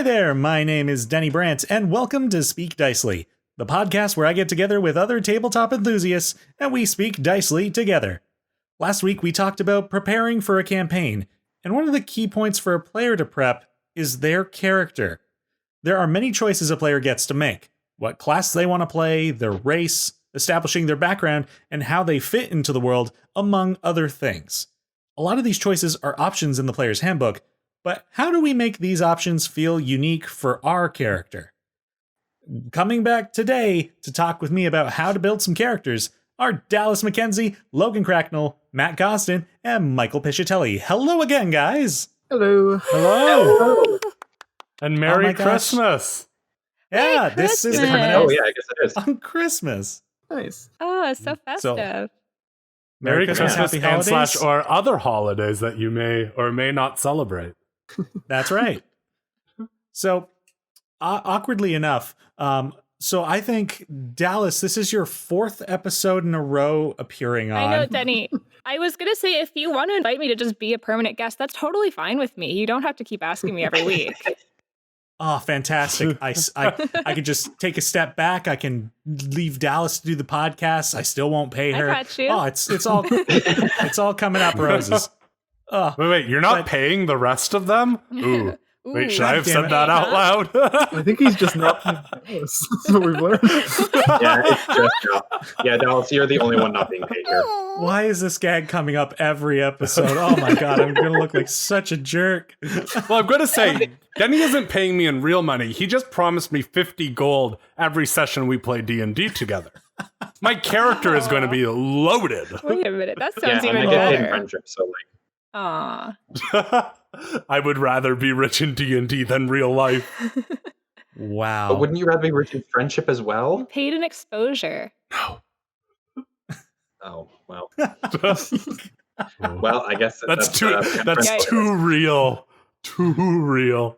there, my name is Teni Brant, and welcome to Speak Dicely, the podcast where I get together with other tabletop enthusiasts and we speak dicely together. Last week we talked about preparing for a campaign, and one of the key points for a player to prep is their character. There are many choices a player gets to make: what class they want to play, their race, establishing their background, and how they fit into the world, among other things. A lot of these choices are options in the player's handbook, but how do we make these options feel unique for our character? Coming back today to talk with me about how to build some characters are Dallis, Mackenzie, Logan Cracknell, Matt Gostin, and Michael Piscitelli. Hello again, guys. Hello. Hello. And Merry Christmas. Yeah, Merry this is Christmas. coming Oh out yeah, I guess it is. on Christmas. Nice. Oh, it's so festive. Merry Christmas happy and holidays. or other holidays that you may or may not celebrate. That's right. So, awkwardly enough, so I think, Dallis, this is your fourth episode in a row appearing on. I know, Teni. I was going to say, if you want to invite me to just be a permanent guest, that's totally fine with me. You don't have to keep asking me every week. Oh, fantastic. I could just take a step back. I can leave Dallis to do the podcast. I still won't pay her. I got you. Oh, it's all it's all coming up roses. Oh, Wait, you're not But- paying the rest of them? Ooh. Wait, should I have damn said it. that out loud? I think he's just not paying Dallas. That's what we've learned. Yeah, it's just yeah, Dallas, you're the only one not being paid here. Why is this gag coming up every episode? Oh my god, I'm gonna look like such a jerk. Well, I'm going to say, Denny isn't paying me in real money. He just promised me 50 gold every session we play D&D together. My character is going to be loaded. Wait a minute. That Yeah, sounds and I even get paid in better. friendship, so like Aw. I would rather be rich in D&D than real life. Wow. but wouldn't you rather be rich in friendship as well? Paid in exposure. No. Oh, well. Well, I guess That's too friendship. that's too real. Too real.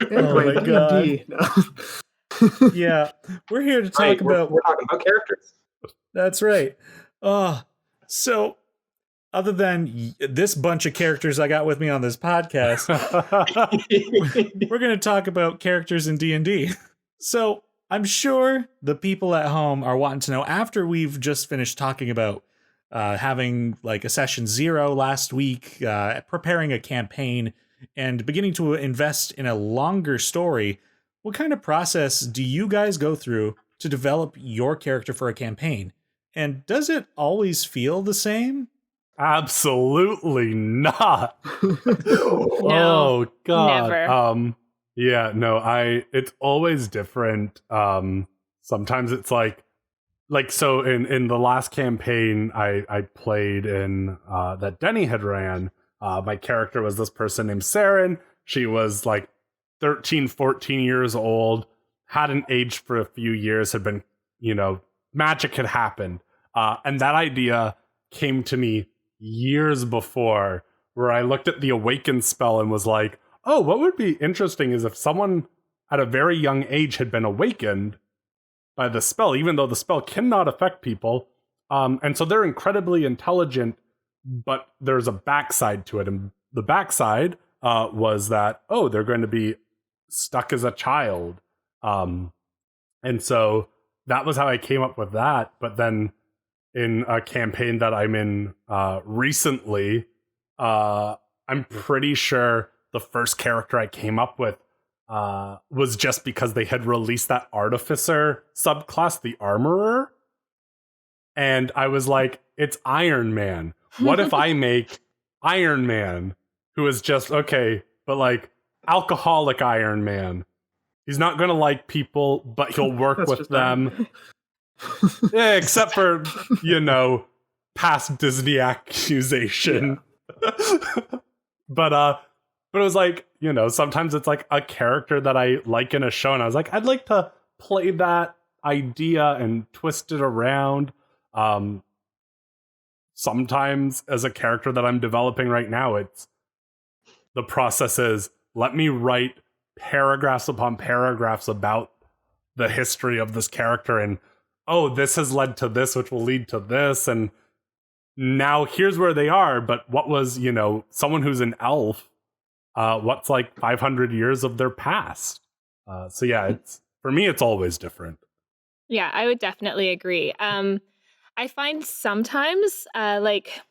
Oh my God. D&D. No. Yeah, we're here to talk Right, about. we're talking about characters. That's right. Oh, so other than this bunch of characters I got with me on this podcast, we're going to talk about characters in D&D. So I'm sure the people at home are wanting to know, after we've just finished talking about having like a session 0 last week, preparing a campaign and beginning to invest in a longer story, what kind of process do you guys go through to develop your character for a campaign? And does it always feel the same? Absolutely not. No, Oh god. never. Yeah, no, it's always different. Sometimes it's like so in the last campaign I played in that Denny had ran, my character was this person named Saren. She was like 13, 14 years old, hadn't aged for a few years, had been, magic had happened. And that idea came to me years before, where I looked at the Awaken spell and was like, oh, what would be interesting is if someone at a very young age had been awakened by the spell, even though the spell cannot affect people. And so they're incredibly intelligent, but there's a backside to it. And the backside was that, oh, they're going to be stuck as a child. And so that was how I came up with that. But then in a campaign that I'm in recently, I'm pretty sure the first character I came up with was just because they had released that artificer subclass, the armorer. And I was like, it's Iron Man. What if I make Iron Man, who is just, okay, but like alcoholic Iron Man? He's not going to like people, but he'll work That's with just them. Yeah, except for, past Disney accusation. But it was like, sometimes it's like a character that I like in a show, and I was like, I'd like to play that idea and twist it around. Sometimes as a character that I'm developing right now, it's the process is, let me write paragraphs upon paragraphs about the history of this character, and oh, this has led to this, which will lead to this, and now here's where they are. But what was, someone who's an elf, what's like 500 years of their past? So yeah, it's for me, it's always different. Yeah, I would definitely agree. I find sometimes, like,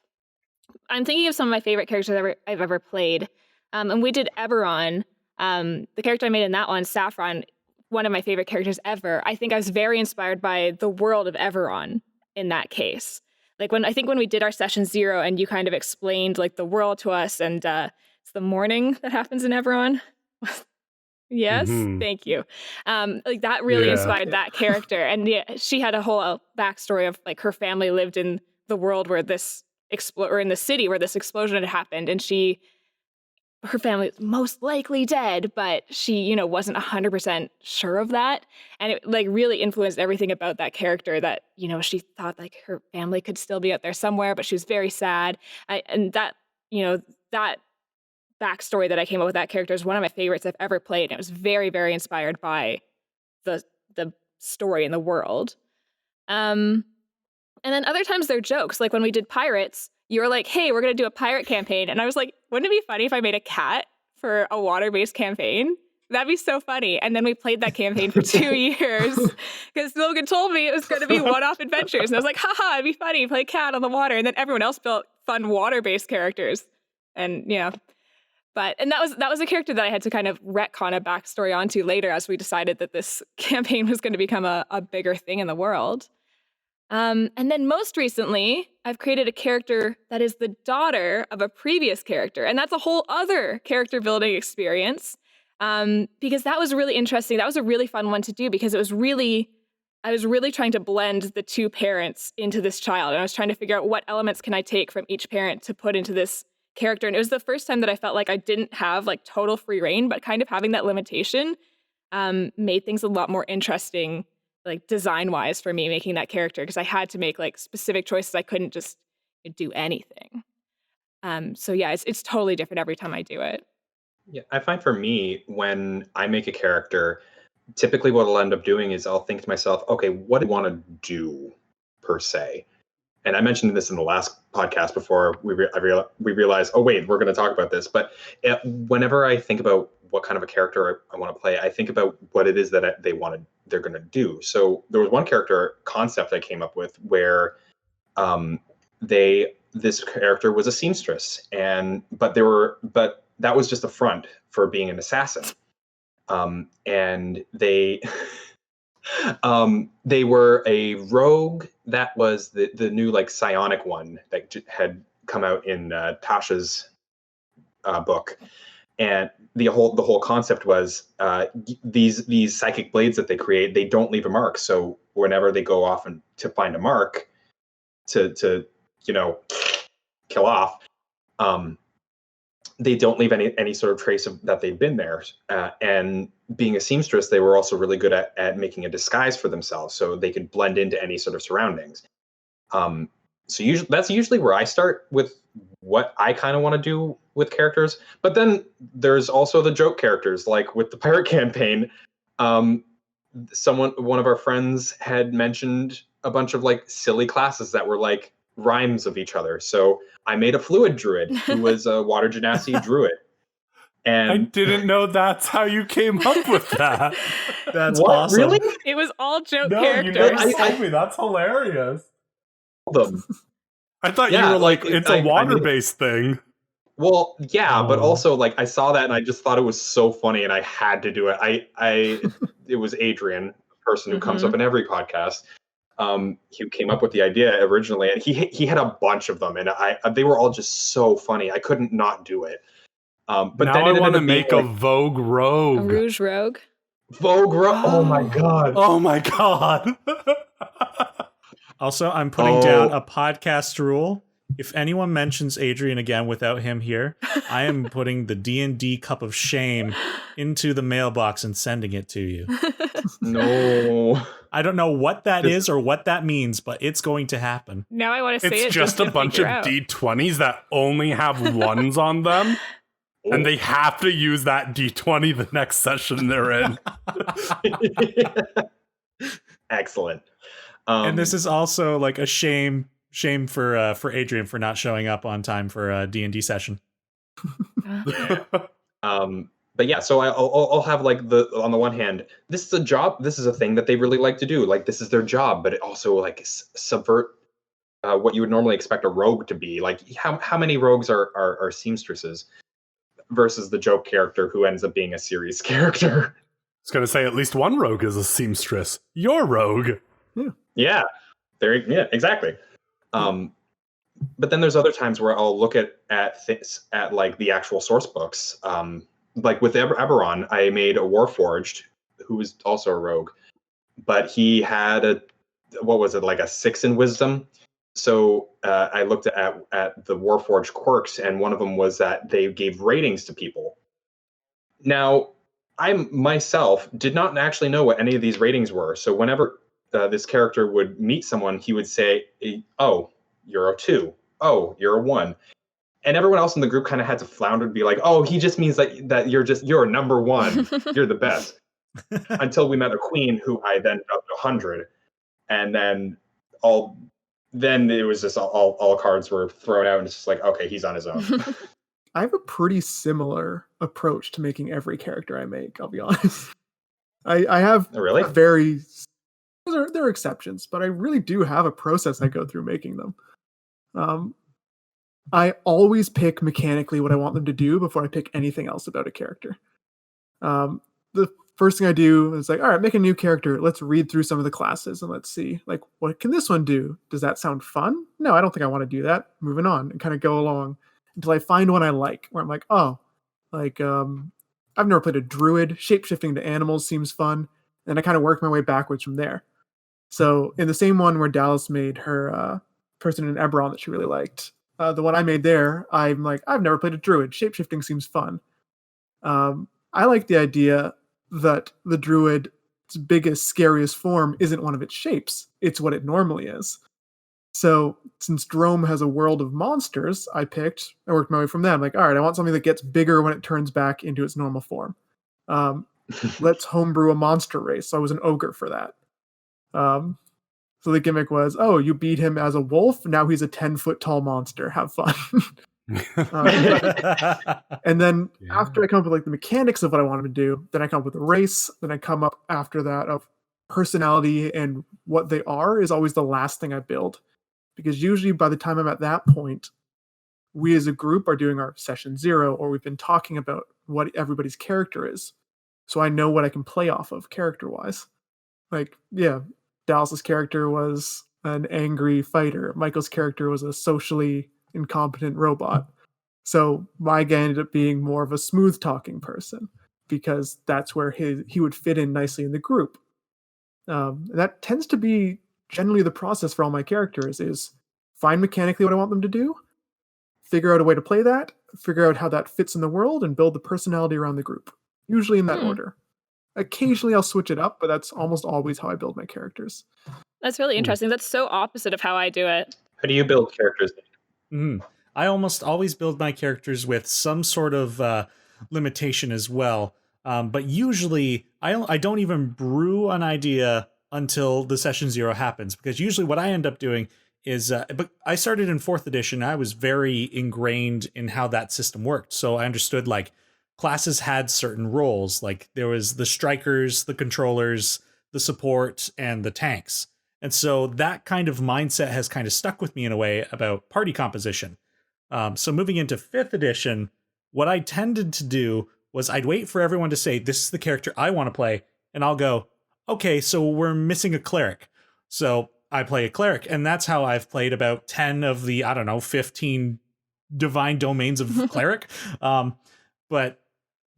I'm thinking of some of my favorite characters I've ever played. And we did Eberron. The character I made in that one, Saffron, one of my favorite characters ever. I think I was very inspired by the world of Eberron in that case. Like when we did our session 0 and you kind of explained like the world to us, and it's the morning that happens in Eberron. Yes, thank you. Like that really inspired that character, and she had a whole backstory of like her family lived in the world where this or in the city where this explosion had happened, and her family was most likely dead, but she, wasn't 100% sure of that, and it like really influenced everything about that character. That she thought like her family could still be out there somewhere, but she was very sad, and that that backstory that I came up with that character is one of my favorites I've ever played. And it was very, very inspired by the story and the world. And then other times they're jokes. Like when we did pirates, you were like, hey, we're going to do a pirate campaign. And I was like, wouldn't it be funny if I made a cat for a water-based campaign? That'd be so funny. And then we played that campaign for 2 years because Logan told me it was going to be one-off adventures. And I was like, haha, it'd be funny, play cat on the water. And then everyone else built fun water-based characters. And, and that was a character that I had to kind of retcon a backstory onto later as we decided that this campaign was going to become a bigger thing in the world. And then most recently, I've created a character that is the daughter of a previous character. And that's a whole other character building experience, because that was really interesting. That was a really fun one to do because I was really trying to blend the two parents into this child. And I was trying to figure out what elements can I take from each parent to put into this character. And it was the first time that I felt like I didn't have like total free reign, but kind of having that limitation made things a lot more interesting, like design wise for me making that character, because I had to make like specific choices. I couldn't just do anything. So yeah, it's totally different every time I do it. Yeah, I find for me, when I make a character, typically what I'll end up doing is I'll think to myself, okay, what do I want to do per se? And I mentioned this in the last podcast before we realized, oh, wait, we're going to talk about this. But whenever I think about what kind of a character I want to play, I think about what it is that they're going to do. So there was one character concept I came up with where this character was a seamstress, but that was just a front for being an assassin. And they they were a rogue that was the new like psionic one that had come out in Tasha's book, and the whole concept was these psychic blades that they create, they don't leave a mark. So whenever they go off and to find a mark to kill off, they don't leave any sort of trace of that they've been there. And being a seamstress, they were also really good at making a disguise for themselves, so they could blend into any sort of surroundings. So that's usually where I start with what I kind of want to do with characters. But then there's also the joke characters, like with the pirate campaign. One of our friends had mentioned a bunch of like silly classes that were like rhymes of each other. So I made a fluid druid who was a water genasi druid. And I didn't know that's how you came up with that. That's what? awesome. Really? It was all joke No, characters. you never told me. That's hilarious. Them. I thought Yeah, you were like, like, it's I a water-based thing. Well, yeah, but Oh. also like I saw that and I just thought it was so funny and I had to do it. It was Adrian, a person who comes up in every podcast. He came up with the idea originally, and he had a bunch of them, and they were all just so funny. I couldn't not do it. But now then I it want to ended up being make a Vogue A Rogue. Rouge Rogue. Vogue. Oh my god! Oh my god. Also, I'm putting down a podcast rule. If anyone mentions Adrian again without him here, I am putting the D&D cup of shame into the mailbox and sending it to you. No. I don't know what that is or what that means, but it's going to happen. Now I want to say it. It's just a to bunch figure of out. D20s that only have ones on them. And they have to use that D20 the next session they're in. Excellent. And this is also like a shame for Adrian for not showing up on time for a D&D session. but yeah, so I'll have like on the one hand, this is a job, this is a thing that they really like to do, like this is their job, but it also like subvert what you would normally expect a rogue to be. Like how many rogues are seamstresses versus the joke character who ends up being a serious character. I was going to say at least one rogue is a seamstress. You're rogue. Yeah, yeah, exactly. But then there's other times where I'll look at like the actual source books. Like with Eberron, I made a Warforged who was also a rogue, but he had what was it, like a 6 in wisdom. So I looked at the Warforged quirks, and one of them was that they gave ratings to people. Now, I myself did not actually know what any of these ratings were. So whenever this character would meet someone, he would say, "Oh, you're a 2. Oh, you're a 1." And everyone else in the group kind of had to flounder and be like, "Oh, he just means that you're number 1. You're the best." Until we met a queen who I then upped to 100, and then it was just all cards were thrown out, and it's just like, okay, he's on his own. I have a pretty similar approach to making every character I make, I'll be honest. I have Really? a very... There are exceptions, but I really do have a process I go through making them. I always pick mechanically what I want them to do before I pick anything else about a character. The first thing I do is like, all right, make a new character. Let's read through some of the classes and let's see, like, what can this one do? Does that sound fun? No, I don't think I want to do that. Moving on, and kind of go along until I find one I like, where I'm like, oh, like, I've never played a druid. Shapeshifting to animals seems fun. And I kind of work my way backwards from there. So in the same one where Dallis made her person in Eberron that she really liked, the one I made there, I'm like, I've never played a druid. Shapeshifting seems fun. I like the idea that the druid's biggest, scariest form isn't one of its shapes. It's what it normally is. So since Drome has a world of monsters, I worked my way from them. Like, all right, I want something that gets bigger when it turns back into its normal form. Let's homebrew a monster race. So I was an ogre for that. So the gimmick was, oh, you beat him as a wolf. Now he's a 10-foot tall monster. Have fun. And then after I come up with like the mechanics of what I want him to do, then I come up with a race. Then I come up after that of personality, and what they are is always the last thing I build. Because usually by the time I'm at that point, we as a group are doing our session 0, or we've been talking about what everybody's character is. So I know what I can play off of character-wise. Like, yeah, Dallas's character was an angry fighter. Michael's character was a socially incompetent robot. So my guy ended up being more of a smooth-talking person, because that's where he would fit in nicely in the group. That tends to be generally the process for all my characters, is find mechanically what I want them to do, figure out a way to play that, figure out how that fits in the world, and build the personality around the group. Usually in that order. Occasionally I'll switch it up, but that's almost always how I build my characters. That's really interesting. That's so opposite of how I do it. How do you build characters? I almost always build my characters with some sort of limitation as well. But usually I don't even brew an idea until the session 0 happens, because usually what I end up doing is, but I started in 4th edition. I was very ingrained in how that system worked. So I understood like classes had certain roles. Like there was the strikers, the controllers, the support, and the tanks. And so that kind of mindset has kind of stuck with me in a way about party composition. So moving into 5th edition, what I tended to do was I'd wait for everyone to say, this is the character I want to play. And I'll go, okay, so we're missing a cleric. So I play a cleric. And that's how I've played about 10 of the, 15 divine domains of cleric. But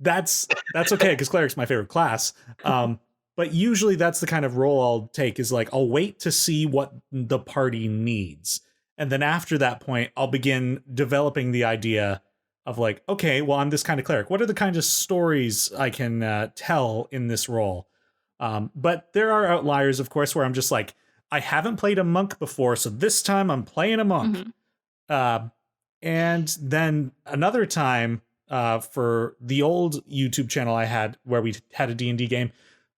that's okay, because cleric's my favorite class. But usually that's the kind of role I'll take, is like, I'll wait to see what the party needs. And then after that point, I'll begin developing the idea of like, okay, well, I'm this kind of cleric. What are the kinds of stories I can tell in this role? But there are outliers, of course, where I'm just like, I haven't played a monk before, so this time I'm playing a monk. And then another time, for the old YouTube channel I had where we had a D&D game,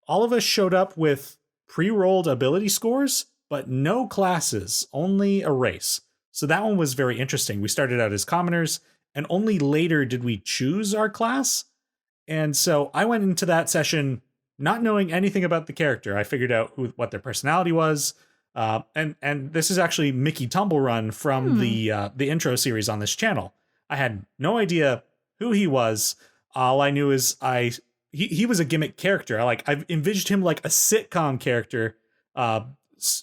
all of us showed up with pre-rolled ability scores, but no classes, only a race. So that one was very interesting. We started out as commoners, and only later did we choose our class. And so I went into that session not knowing anything about the character. I figured out what their personality was. And this is actually Mickey Tumble Run from the intro series on this channel. I had no idea who he was. All I knew is he was a gimmick character. I've envisioned him like a sitcom character.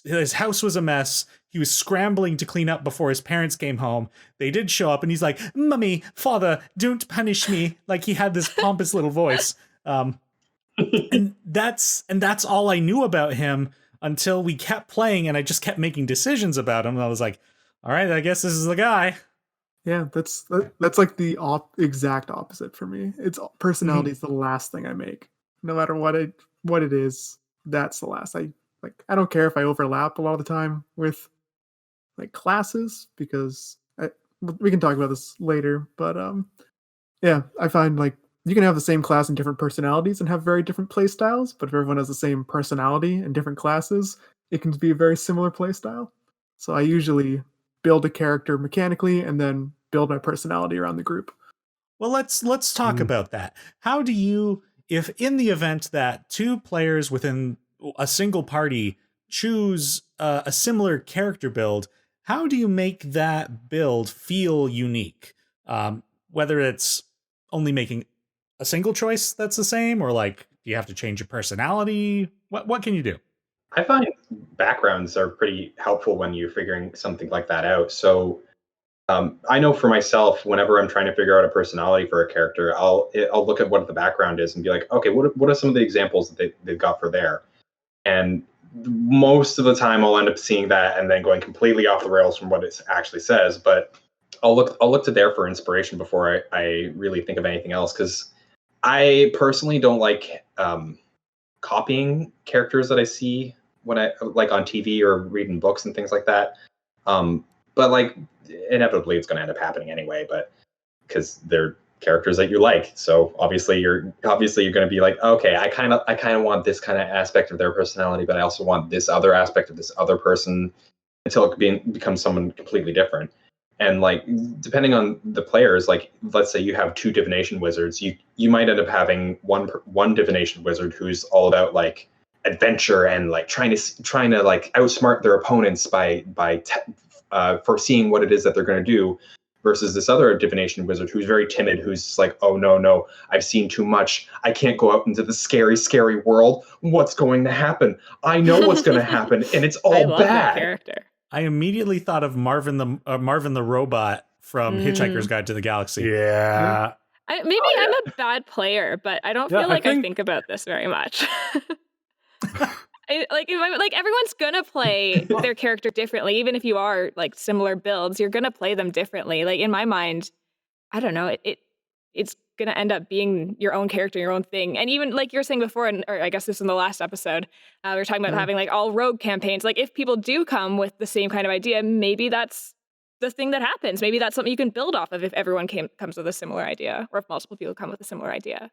His house was a mess. He was scrambling to clean up before his parents came home. They did show up and he's like, "Mummy, father, don't punish me." Like he had this pompous little voice. And that's all I knew about him until we kept playing and I just kept making decisions about him. And I was like, all right, I guess this is the guy. Yeah, that's like the exact opposite for me. It's personality is the last thing I make. No matter what it is, that's the last. I don't care if I overlap a lot of the time with like classes because we can talk about this later. But yeah, I find like you can have the same class and different personalities and have very different play styles. But if everyone has the same personality and different classes, it can be a very similar play style. So I usually build a character mechanically and then build my personality around the group. Well, let's talk about that. How do you, if in the event that two players within a single party choose a similar character build, how do you make that build feel unique? Whether it's only making a single choice that's the same, or like, do you have to change your personality? What can you do? I find backgrounds are pretty helpful when you're figuring something like that out. So I know for myself, whenever I'm trying to figure out a personality for a character, I'll look at what the background is and be like, okay, what are some of the examples that they've got for there? And most of the time I'll end up seeing that and then going completely off the rails from what it actually says. But I'll look to there for inspiration before I really think of anything else, because I personally don't like copying characters that I see when I like on TV or reading books and things like that. But like inevitably it's going to end up happening anyway, but because they're characters that you like. So obviously you're going to be like, okay, I kind of want this kind of aspect of their personality, but I also want this other aspect of this other person, until it becomes someone completely different. And like, depending on the players, like let's say you have two divination wizards, you might end up having one divination wizard who's all about like adventure and like trying to like outsmart their opponents by foreseeing what it is that they're going to do, versus this other divination wizard who's very timid, who's like, oh no, I've seen too much. I can't go out into the scary world. What's going to happen? I know what's going to happen, and it's all I love bad. that character. I immediately thought of Marvin the robot from Hitchhiker's Guide to the Galaxy. Yeah. I'm a bad player, but I don't feel like I think about this very much. Everyone's gonna play their character differently, even if you are like similar builds. You're gonna play them differently. Like in my mind, I don't know. It's gonna end up being your own character, your own thing. And even like you were saying before, or I guess this is in the last episode, we were talking about having like all rogue campaigns. Like if people do come with the same kind of idea, maybe that's the thing that happens. Maybe that's something you can build off of if everyone comes with a similar idea, or if multiple people come with a similar idea.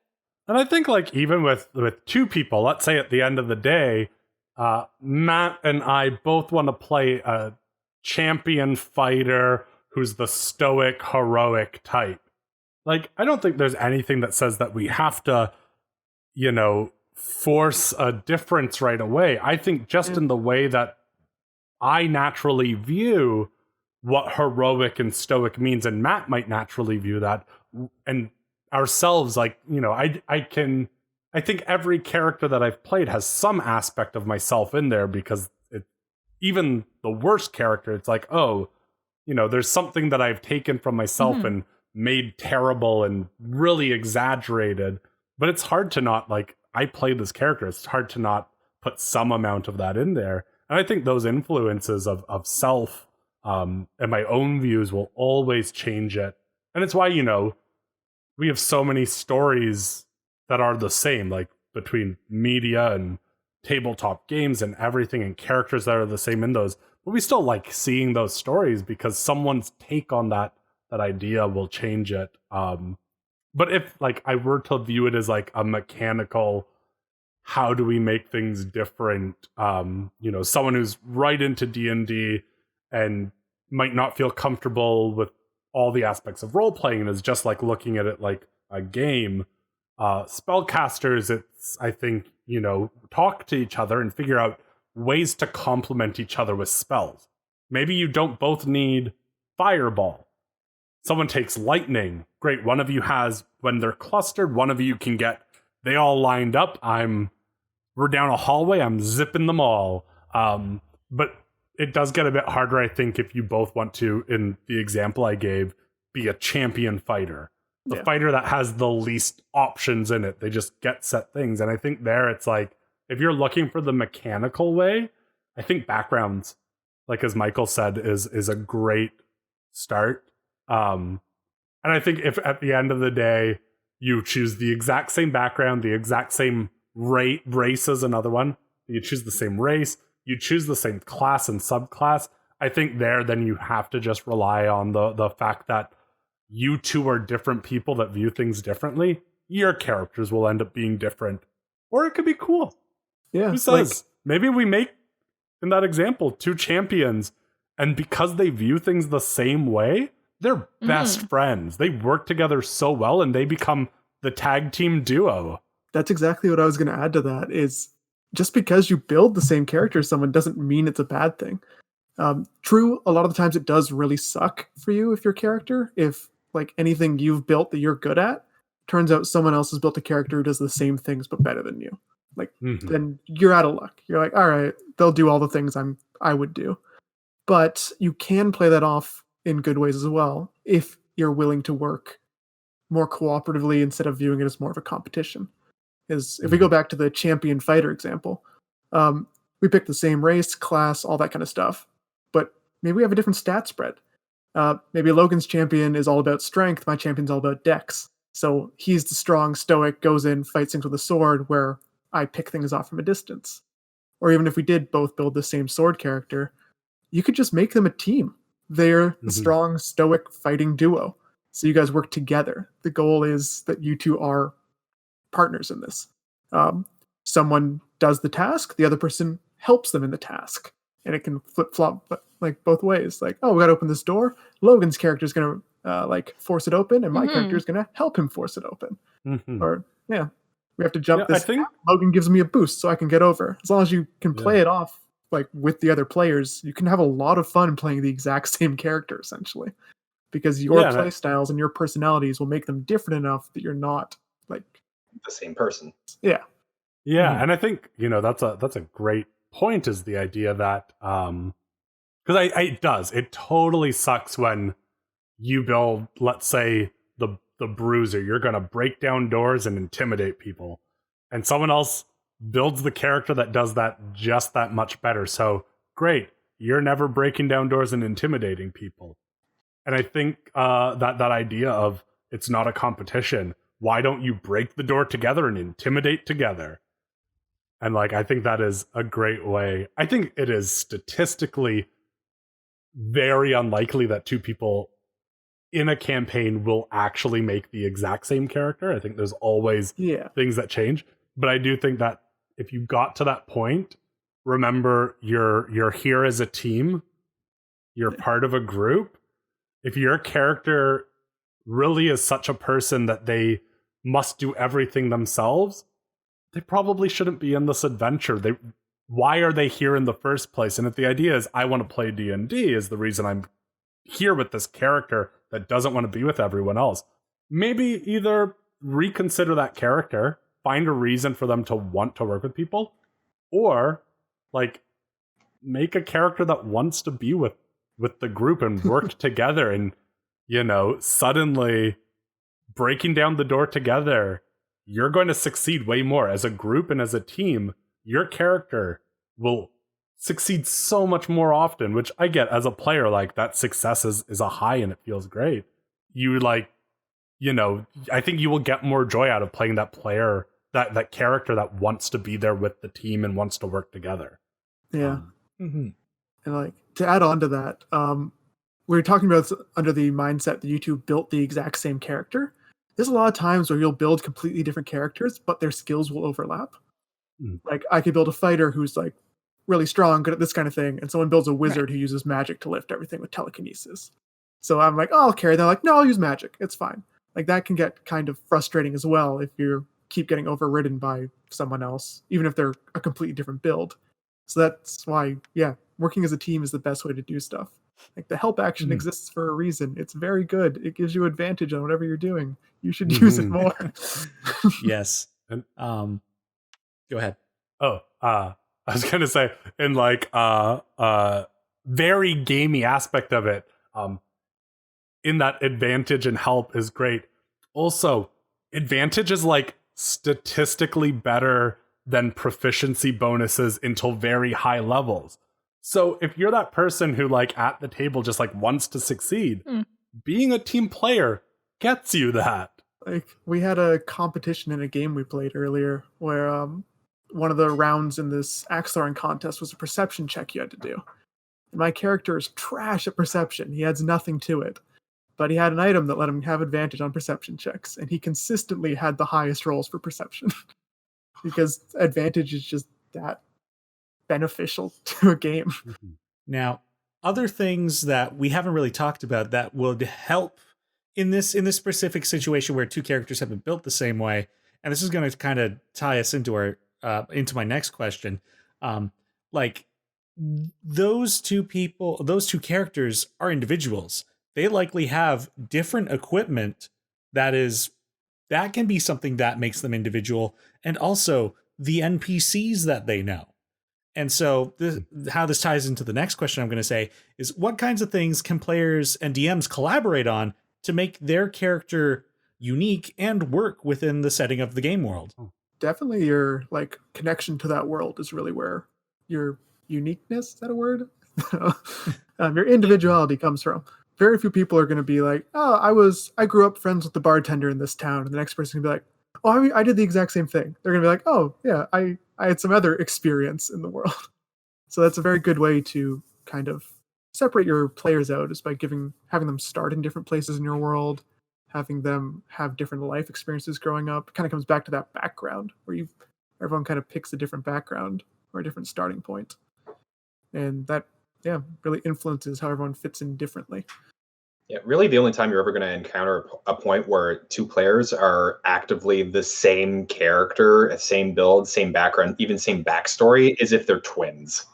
And I think like even with two people, let's say at the end of the day, Matt and I both want to play a champion fighter who's the stoic, heroic type. Like, I don't think there's anything that says that we have to, force a difference right away. I think just in the way that I naturally view what heroic and stoic means, and Matt might naturally view that, and ourselves, like, I think every character that I've played has some aspect of myself in there, because even the worst character, it's like, oh, there's something that I've taken from myself and made terrible and really exaggerated. But it's hard to not, like, I play this character, it's hard to not put some amount of that in there. And I think those influences of self and my own views will always change it. And it's why, we have so many stories that are the same, like between media and tabletop games and everything, and characters that are the same in those. But we still like seeing those stories because someone's take on that idea will change it. But if like I were to view it as like a mechanical, how do we make things different? Someone who's right into D&D and might not feel comfortable with all the aspects of role playing and is just like looking at it like a game. Spellcasters, it's, I think, talk to each other and figure out ways to complement each other with spells. Maybe you don't both need fireball. Someone takes lightning. Great. One of you has, when they're clustered, one of you can get, they all lined up. We're down a hallway. I'm zipping them all. But it does get a bit harder, I think, if you both want to, in the example I gave, be a champion fighter. The fighter that has the least options in it. They just get set things. And I think there it's like, if you're looking for the mechanical way, I think backgrounds, like as Michael said, is a great start. And I think if at the end of the day, you choose the exact same background, the exact same race as another one, you choose the same race, you choose the same class and subclass, I think then you have to just rely on the fact that you two are different people that view things differently. Your characters will end up being different. Or it could be cool. Yeah. Who says? Maybe we make, in that example, two champions, and because they view things the same way, they're best friends. They work together so well, and they become the tag team duo. That's exactly what I was going to add to that, is just because you build the same character as someone doesn't mean it's a bad thing. True, a lot of the times it does really suck for you if your character, if like anything you've built that you're good at, turns out someone else has built a character who does the same things but better than you. Like, then you're out of luck. You're like, all right, they'll do all the things I would do. But you can play that off in good ways as well if you're willing to work more cooperatively instead of viewing it as more of a competition. Is if we go back to the champion fighter example, we pick the same race, class, all that kind of stuff, but maybe we have a different stat spread. Maybe Logan's champion is all about strength, my champion's all about dex. So he's the strong stoic, goes in, fights things with a sword, where I pick things off from a distance. Or even if we did both build the same sword character, you could just make them a team. They're the strong, stoic fighting duo. So you guys work together. The goal is that you two are partners in this. Someone does the task, the other person helps them in the task. And it can flip-flop like both ways. Like, oh, we got to open this door. Logan's character is going to force it open, and my character is going to help him force it open. Or, we have to jump this. I think Logan gives me a boost so I can get over. As long as you can play it off like with the other players, you can have a lot of fun playing the exact same character, essentially. Because your play styles and your personalities will make them different enough that you're not like the same person. Yeah. Yeah, and I think, that's a great point, is the idea that because it totally sucks when you build, let's say, the bruiser. You're going to break down doors and intimidate people, and someone else builds the character that does that just that much better. So great, you're never breaking down doors and intimidating people. And I think that idea of it's not a competition, why don't you break the door together and intimidate together? And I think that is a great way. I think it is statistically very unlikely that two people in a campaign will actually make the exact same character. I think there's always things that change. But I do think that if you got to that point, remember you're here as a team. You're part of a group. If your character really is such a person that they must do everything themselves, they probably shouldn't be in this adventure. Why are they here in the first place? And if the idea is I want to play D&D is the reason I'm here with this character that doesn't want to be with everyone else, maybe either reconsider that character, find a reason for them to want to work with people, or make a character that wants to be with the group and work together, and suddenly breaking down the door together, you're going to succeed way more as a group. And as a team, your character will succeed so much more often, which I get as a player, that success is a high and it feels great. I think you will get more joy out of playing that player, that character that wants to be there with the team and wants to work together. Yeah. And to add on to that, we were talking about under the mindset that you two built the exact same character. There's a lot of times where you'll build completely different characters, but their skills will overlap. Like I could build a fighter who's really strong, good at this kind of thing, and someone builds a wizard who uses magic to lift everything with telekinesis. So I'm like, oh, I'll carry. They're like, no, I'll use magic. It's fine. Like that can get kind of frustrating as well if you keep getting overridden by someone else, even if they're a completely different build. So that's why, yeah, working as a team is the best way to do stuff. Like the help action exists for a reason. It's very good. It gives you advantage on whatever you're doing. You should use it more. Yes. Go ahead. I was gonna say, in like very gamey aspect of it, in that advantage and help is great. Also, advantage is like statistically better than proficiency bonuses until very high levels. So if you're that person who like at the table just like wants to succeed, being a team player gets you that. Like we had a competition in a game we played earlier where one of the rounds in this axe throwing contest was a perception check you had to do. And my character is trash at perception. He adds nothing to it. But he had an item that let him have advantage on perception checks, and he consistently had the highest rolls for perception. Because advantage is just that beneficial to a game. Now, other things that we haven't really talked about that would help in this specific situation where two characters have been built the same way, and this is going to kind of tie us into our into my next question. Like those two characters are individuals. They likely have different equipment that can be something that makes them individual, and also the NPCs that they know. And so how this ties into the next question I'm going to say is, what kinds of things can players and DMs collaborate on to make their character unique and work within the setting of the game world? Definitely your like connection to that world is really where your uniqueness, is that a word? Your individuality comes from. Very few people are going to be like, oh, I grew up friends with the bartender in this town. And the next person can be like, oh, I did the exact same thing. They're going to be like, oh, yeah, I had some other experience in the world. So that's a very good way to kind of separate your players out, is by having them start in different places in your world, having them have different life experiences growing up. It kind of comes back to that background where everyone kind of picks a different background or a different starting point. And that, yeah, really influences how everyone fits in differently. Yeah, really the only time you're ever going to encounter a point where two players are actively the same character, same build, same background, even same backstory, is if they're twins.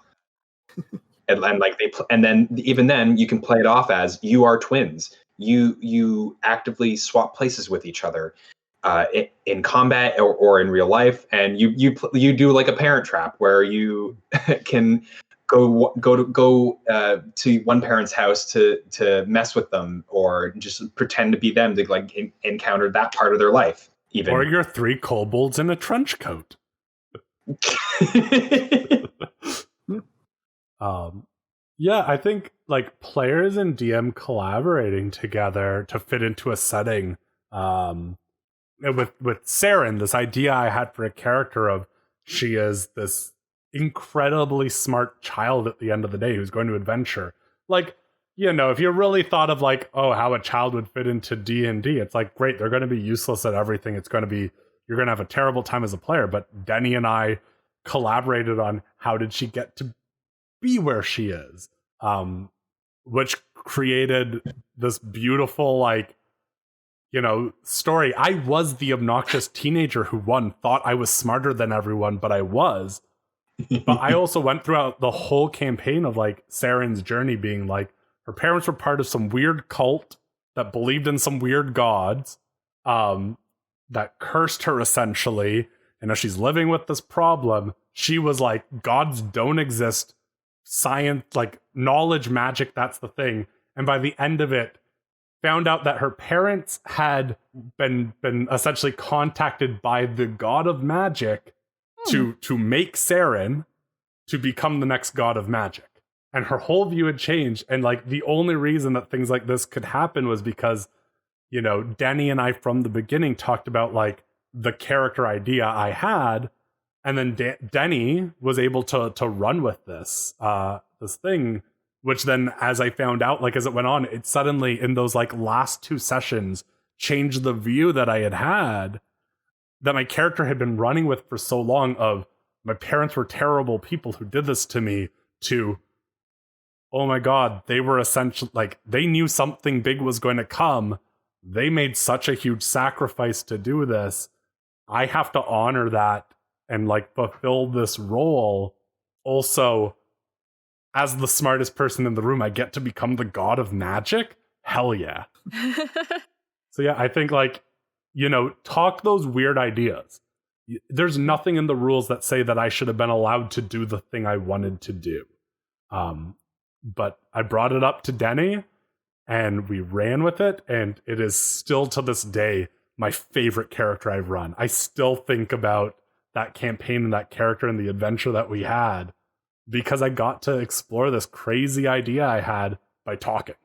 and like and then even then you can play it off as you are twins. You actively swap places with each other in combat or in real life, and you do like a Parent Trap where you can go to one parent's house to mess with them, or just pretend to be them to like encounter that part of their life. Even or you're three kobolds in a trench coat. Yeah, I think like players and DM collaborating together to fit into a setting. With Saren, this idea I had for a character of she is this incredibly smart child at the end of the day who's going to adventure. Like, you know, if you really thought of like, oh, how a child would fit into D&D, it's like, great, they're going to be useless at everything. You're going to have a terrible time as a player. But Denny and I collaborated on how did she get to be where she is, which created this beautiful, like, you know, story. I was the obnoxious teenager who thought I was smarter than everyone, but I was. But I also went throughout the whole campaign of like Saren's journey being like, her parents were part of some weird cult that believed in some weird gods, that cursed her essentially. And as she's living with this problem, she was like, gods don't exist. Science, like knowledge, magic, that's the thing. And by the end of it, found out that her parents had been essentially contacted by the god of magic to make Saren to become the next god of magic. And her whole view had changed. And like the only reason that things like this could happen was because, you know, Denny and I from the beginning talked about like the character idea I had. And then Denny was able to run with this thing, which then, as I found out, like as it went on, it suddenly in those like last two sessions changed the view that I had that my character had been running with for so long of my parents were terrible people who did this to me, to, oh my God, they were essentially like, they knew something big was going to come. they made such a huge sacrifice to do this. I have to honor that and like fulfill this role. Also, as the smartest person in the room, I get to become the god of magic. Hell yeah. So yeah, I think like, talk those weird ideas. There's nothing in the rules that say that I should have been allowed to do the thing I wanted to do. But I brought it up to Denny and we ran with it. And it is still to this day my favorite character I've run. I still think about that campaign and that character and the adventure that we had because I got to explore this crazy idea I had by talking,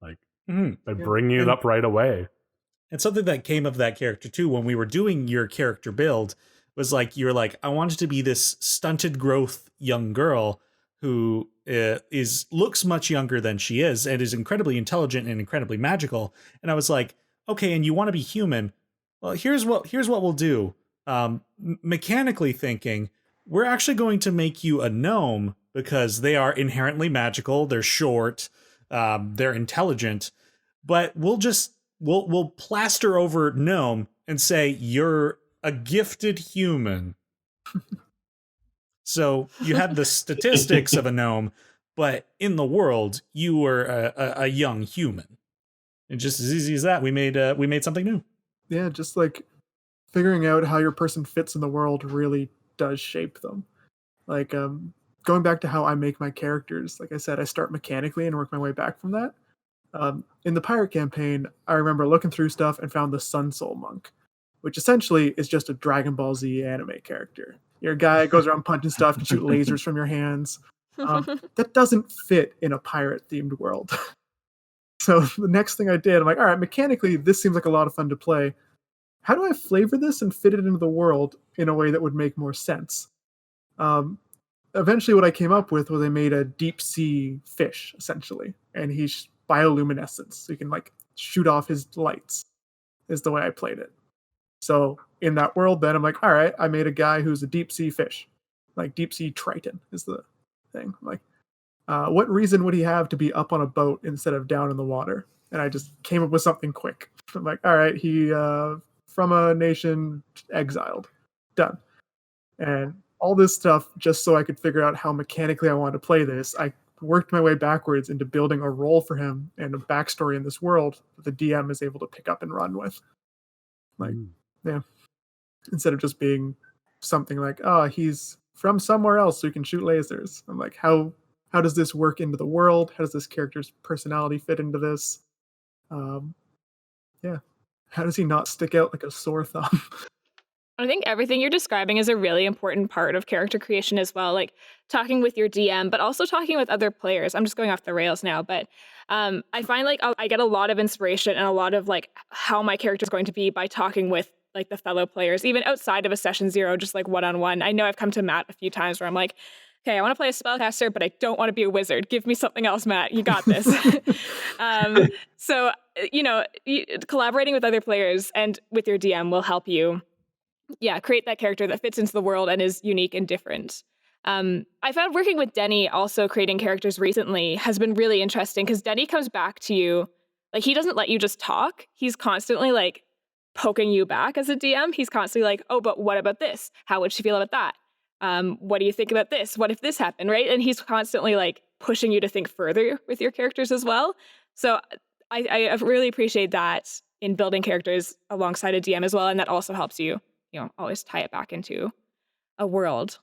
like by bringing it up right away. And something that came of that character too, when we were doing your character build, was like, you're like, I wanted to be this stunted growth young girl who looks much younger than she is and is incredibly intelligent and incredibly magical. And I was like, okay, and you want to be human. Well, here's what we'll do. Mechanically thinking, we're actually going to make you a gnome because they are inherently magical. They're short. They're intelligent. But we'll plaster over gnome and say you're a gifted human. So you had the statistics of a gnome, but in the world you were a young human. And just as easy as that, we made something new. Yeah, just like figuring out how your person fits in the world really does shape them. Like going back to how I make my characters, like I said, I start mechanically and work my way back from that. In the pirate campaign, I remember looking through stuff and found the Sun Soul Monk, which essentially is just a Dragon Ball Z anime character. You're a guy goes around punching stuff, can shoot lasers from your hands. That doesn't fit in a pirate-themed world. So the next thing I did, I'm like, all right, mechanically, this seems like a lot of fun to play. How do I flavor this and fit it into the world in a way that would make more sense? Eventually what I came up with was I made a deep sea fish, essentially. And he's bioluminescence, so you can like shoot off his lights, is the way I played it. So in that world, then I'm like, all right, I made a guy who's a deep sea fish. Like deep sea triton is the thing. I'm like, what reason would he have to be up on a boat instead of down in the water? And I just came up with something quick. I'm like, all right, he from a nation exiled. Done. And all this stuff just so I could figure out how mechanically I wanted to play this. I worked my way backwards into building a role for him and a backstory in this world that the DM is able to pick up and run with. Like, yeah. Instead of just being something like, oh, he's from somewhere else so he can shoot lasers. I'm like, how does this work into the world? How does this character's personality fit into this? Yeah. How does he not stick out like a sore thumb? I think everything you're describing is a really important part of character creation as well, like talking with your DM, but also talking with other players. I'm just going off the rails now, but I find like I get a lot of inspiration and a lot of like how my character is going to be by talking with like the fellow players, even outside of a session zero, just like one-on-one. I know I've come to Matt a few times where I'm like, okay, I want to play a spellcaster, but I don't want to be a wizard. Give me something else, Matt. You got this. So, collaborating with other players and with your DM will help you create that character that fits into the world and is unique and different. I found working with Denny, also creating characters recently, has been really interesting because Denny comes back to you, like he doesn't let you just talk. He's constantly like poking you back as a DM. He's constantly like, oh, but what about this? How would she feel about that? What do you think about this? What if this happened, right? And he's constantly like pushing you to think further with your characters as well. So I really appreciate that in building characters alongside a DM as well. And that also helps you, always tie it back into a world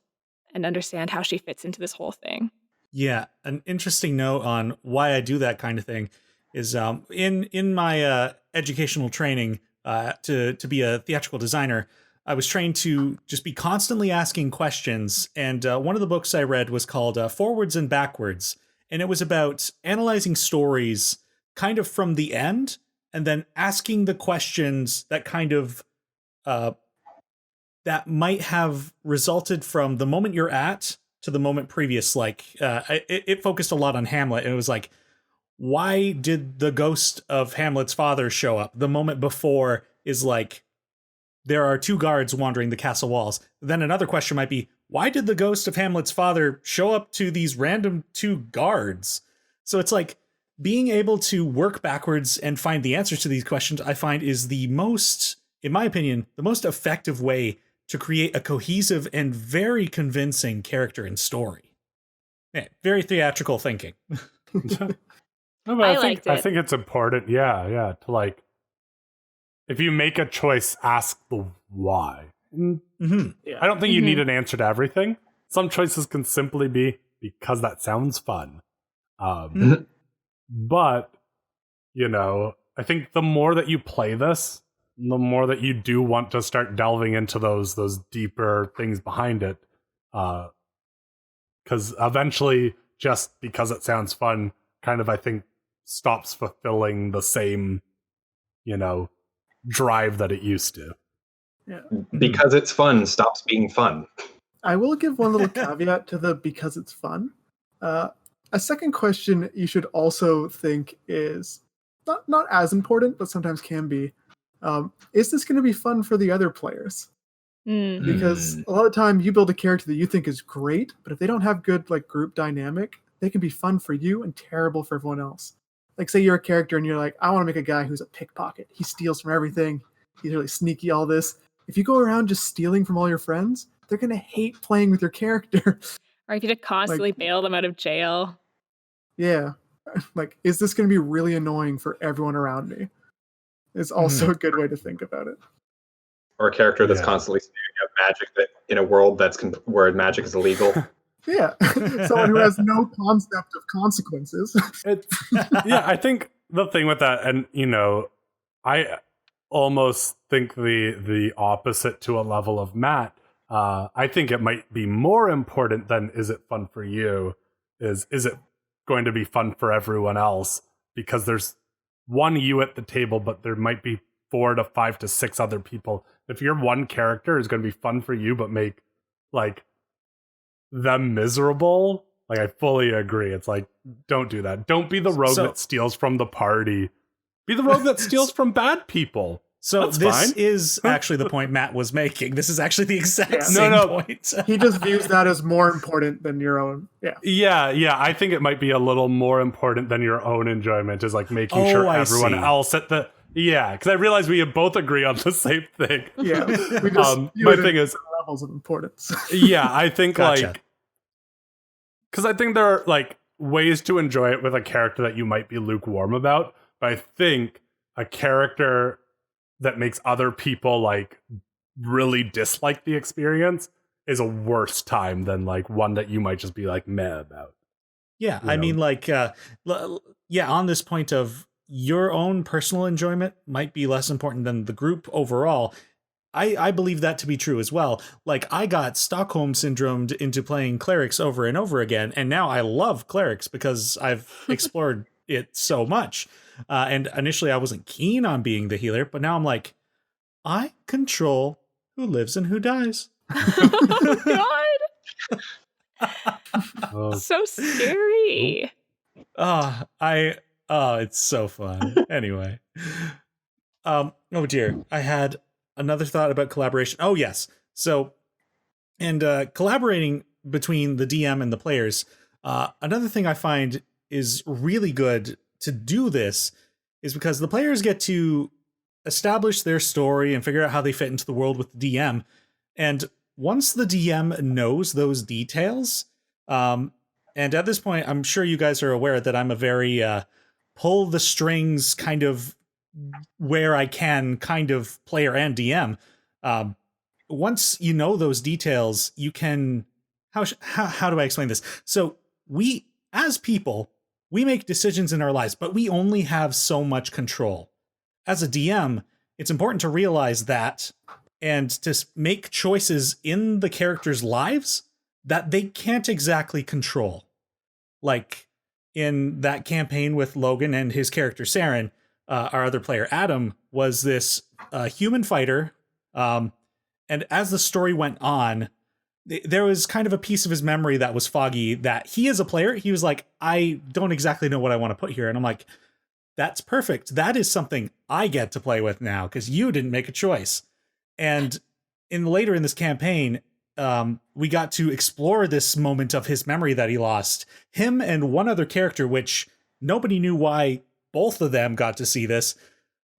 and understand how she fits into this whole thing. Yeah. An interesting note on why I do that kind of thing is in my educational training to be a theatrical designer, I was trained to just be constantly asking questions. And one of the books I read was called Forwards and Backwards. And it was about analyzing stories kind of from the end and then asking the questions that kind of that might have resulted from the moment you're at to the moment previous. Like it focused a lot on Hamlet. And it was like, why did the ghost of Hamlet's father show up? The moment before is like, there are two guards wandering the castle walls. Then another question might be, why did the ghost of Hamlet's father show up to these random two guards? So it's like, being able to work backwards and find the answers to these questions, I find is the most, in my opinion, the most effective way to create a cohesive and very convincing character and story. Yeah, very theatrical thinking. No, but I think, liked it. I think it's important, to like, if you make a choice, ask the why. Mm-hmm. Yeah. I don't think you need an answer to everything. Some choices can simply be because that sounds fun. But, I think the more that you play this, the more that you do want to start delving into those deeper things behind it. Because eventually, just because it sounds fun, kind of, I think, stops fulfilling the same, drive that it used to. Yeah. Because it's fun stops being fun. I will give one little caveat to the because it's fun. A second question you should also think is not as important, but sometimes can be. Is this going to be fun for the other players? Mm. Because a lot of time you build a character that you think is great, but if they don't have good like group dynamic, they can be fun for you and terrible for everyone else. Like say you're a character and you're like, I want to make a guy who's a pickpocket. He steals from everything. He's really sneaky, all this. If you go around just stealing from all your friends, they're going to hate playing with your character. Or if you have to constantly bail them out of jail. Yeah. Like, is this going to be really annoying for everyone around me? It's also a good way to think about it. Or a character that's constantly staring at magic that in a world where magic is illegal. Yeah. Someone who has no concept of consequences. I think the thing with that, and I almost think the opposite to a level of Matt. I think it might be more important than is it fun for you? Is it going to be fun for everyone else? Because there's one you at the table, but there might be 4 to 5 to 6 other people. If your one character is going to be fun for you, but make like them miserable, like I fully agree. It's like, don't do that. Don't be the rogue that steals from the party. Be the rogue that steals from bad people. So That's this fine. is actually the point Matt was making. This is actually the exact same point. He just views that as more important than your own. Yeah. I think it might be a little more important than your own enjoyment, is like making sure everyone else at the... Yeah, because I realize we both agree on the same thing. Yeah. We just my thing is... levels of importance. Yeah, I think Gotcha. because I think there are like ways to enjoy it with a character that you might be lukewarm about, but I think a character that makes other people like really dislike the experience is a worse time than like one that you might just be like meh about. Yeah, I mean, like, on this point of your own personal enjoyment might be less important than the group overall. I believe that to be true as well. Like, I got Stockholm syndromed into playing clerics over and over again, and now I love clerics because I've explored it so much. And initially I wasn't keen on being the healer, but now I'm like, I control who lives and who dies. Oh, God. So scary. It's so fun. Anyway. Oh dear. I had another thought about collaboration. Oh yes. So, and collaborating between the DM and the players. Another thing I find is really good to do this is because the players get to establish their story and figure out how they fit into the world with the DM. And once the DM knows those details, and at this point, I'm sure you guys are aware that I'm a very pull the strings kind of where I can kind of player and DM. Once you know those details, you can, how do I explain this? So we, as people, we make decisions in our lives, but we only have so much control. As a DM, it's important to realize that and to make choices in the characters' lives that they can't exactly control. Like in that campaign with Logan and his character Saren, our other player Adam was this human fighter. And as the story went on, there was kind of a piece of his memory that was foggy that he as a player, he was like, I don't exactly know what I want to put here. And I'm like, that's perfect. That is something I get to play with now because you didn't make a choice. And later in this campaign, we got to explore this moment of his memory that he lost. Him and one other character, which nobody knew why both of them got to see this,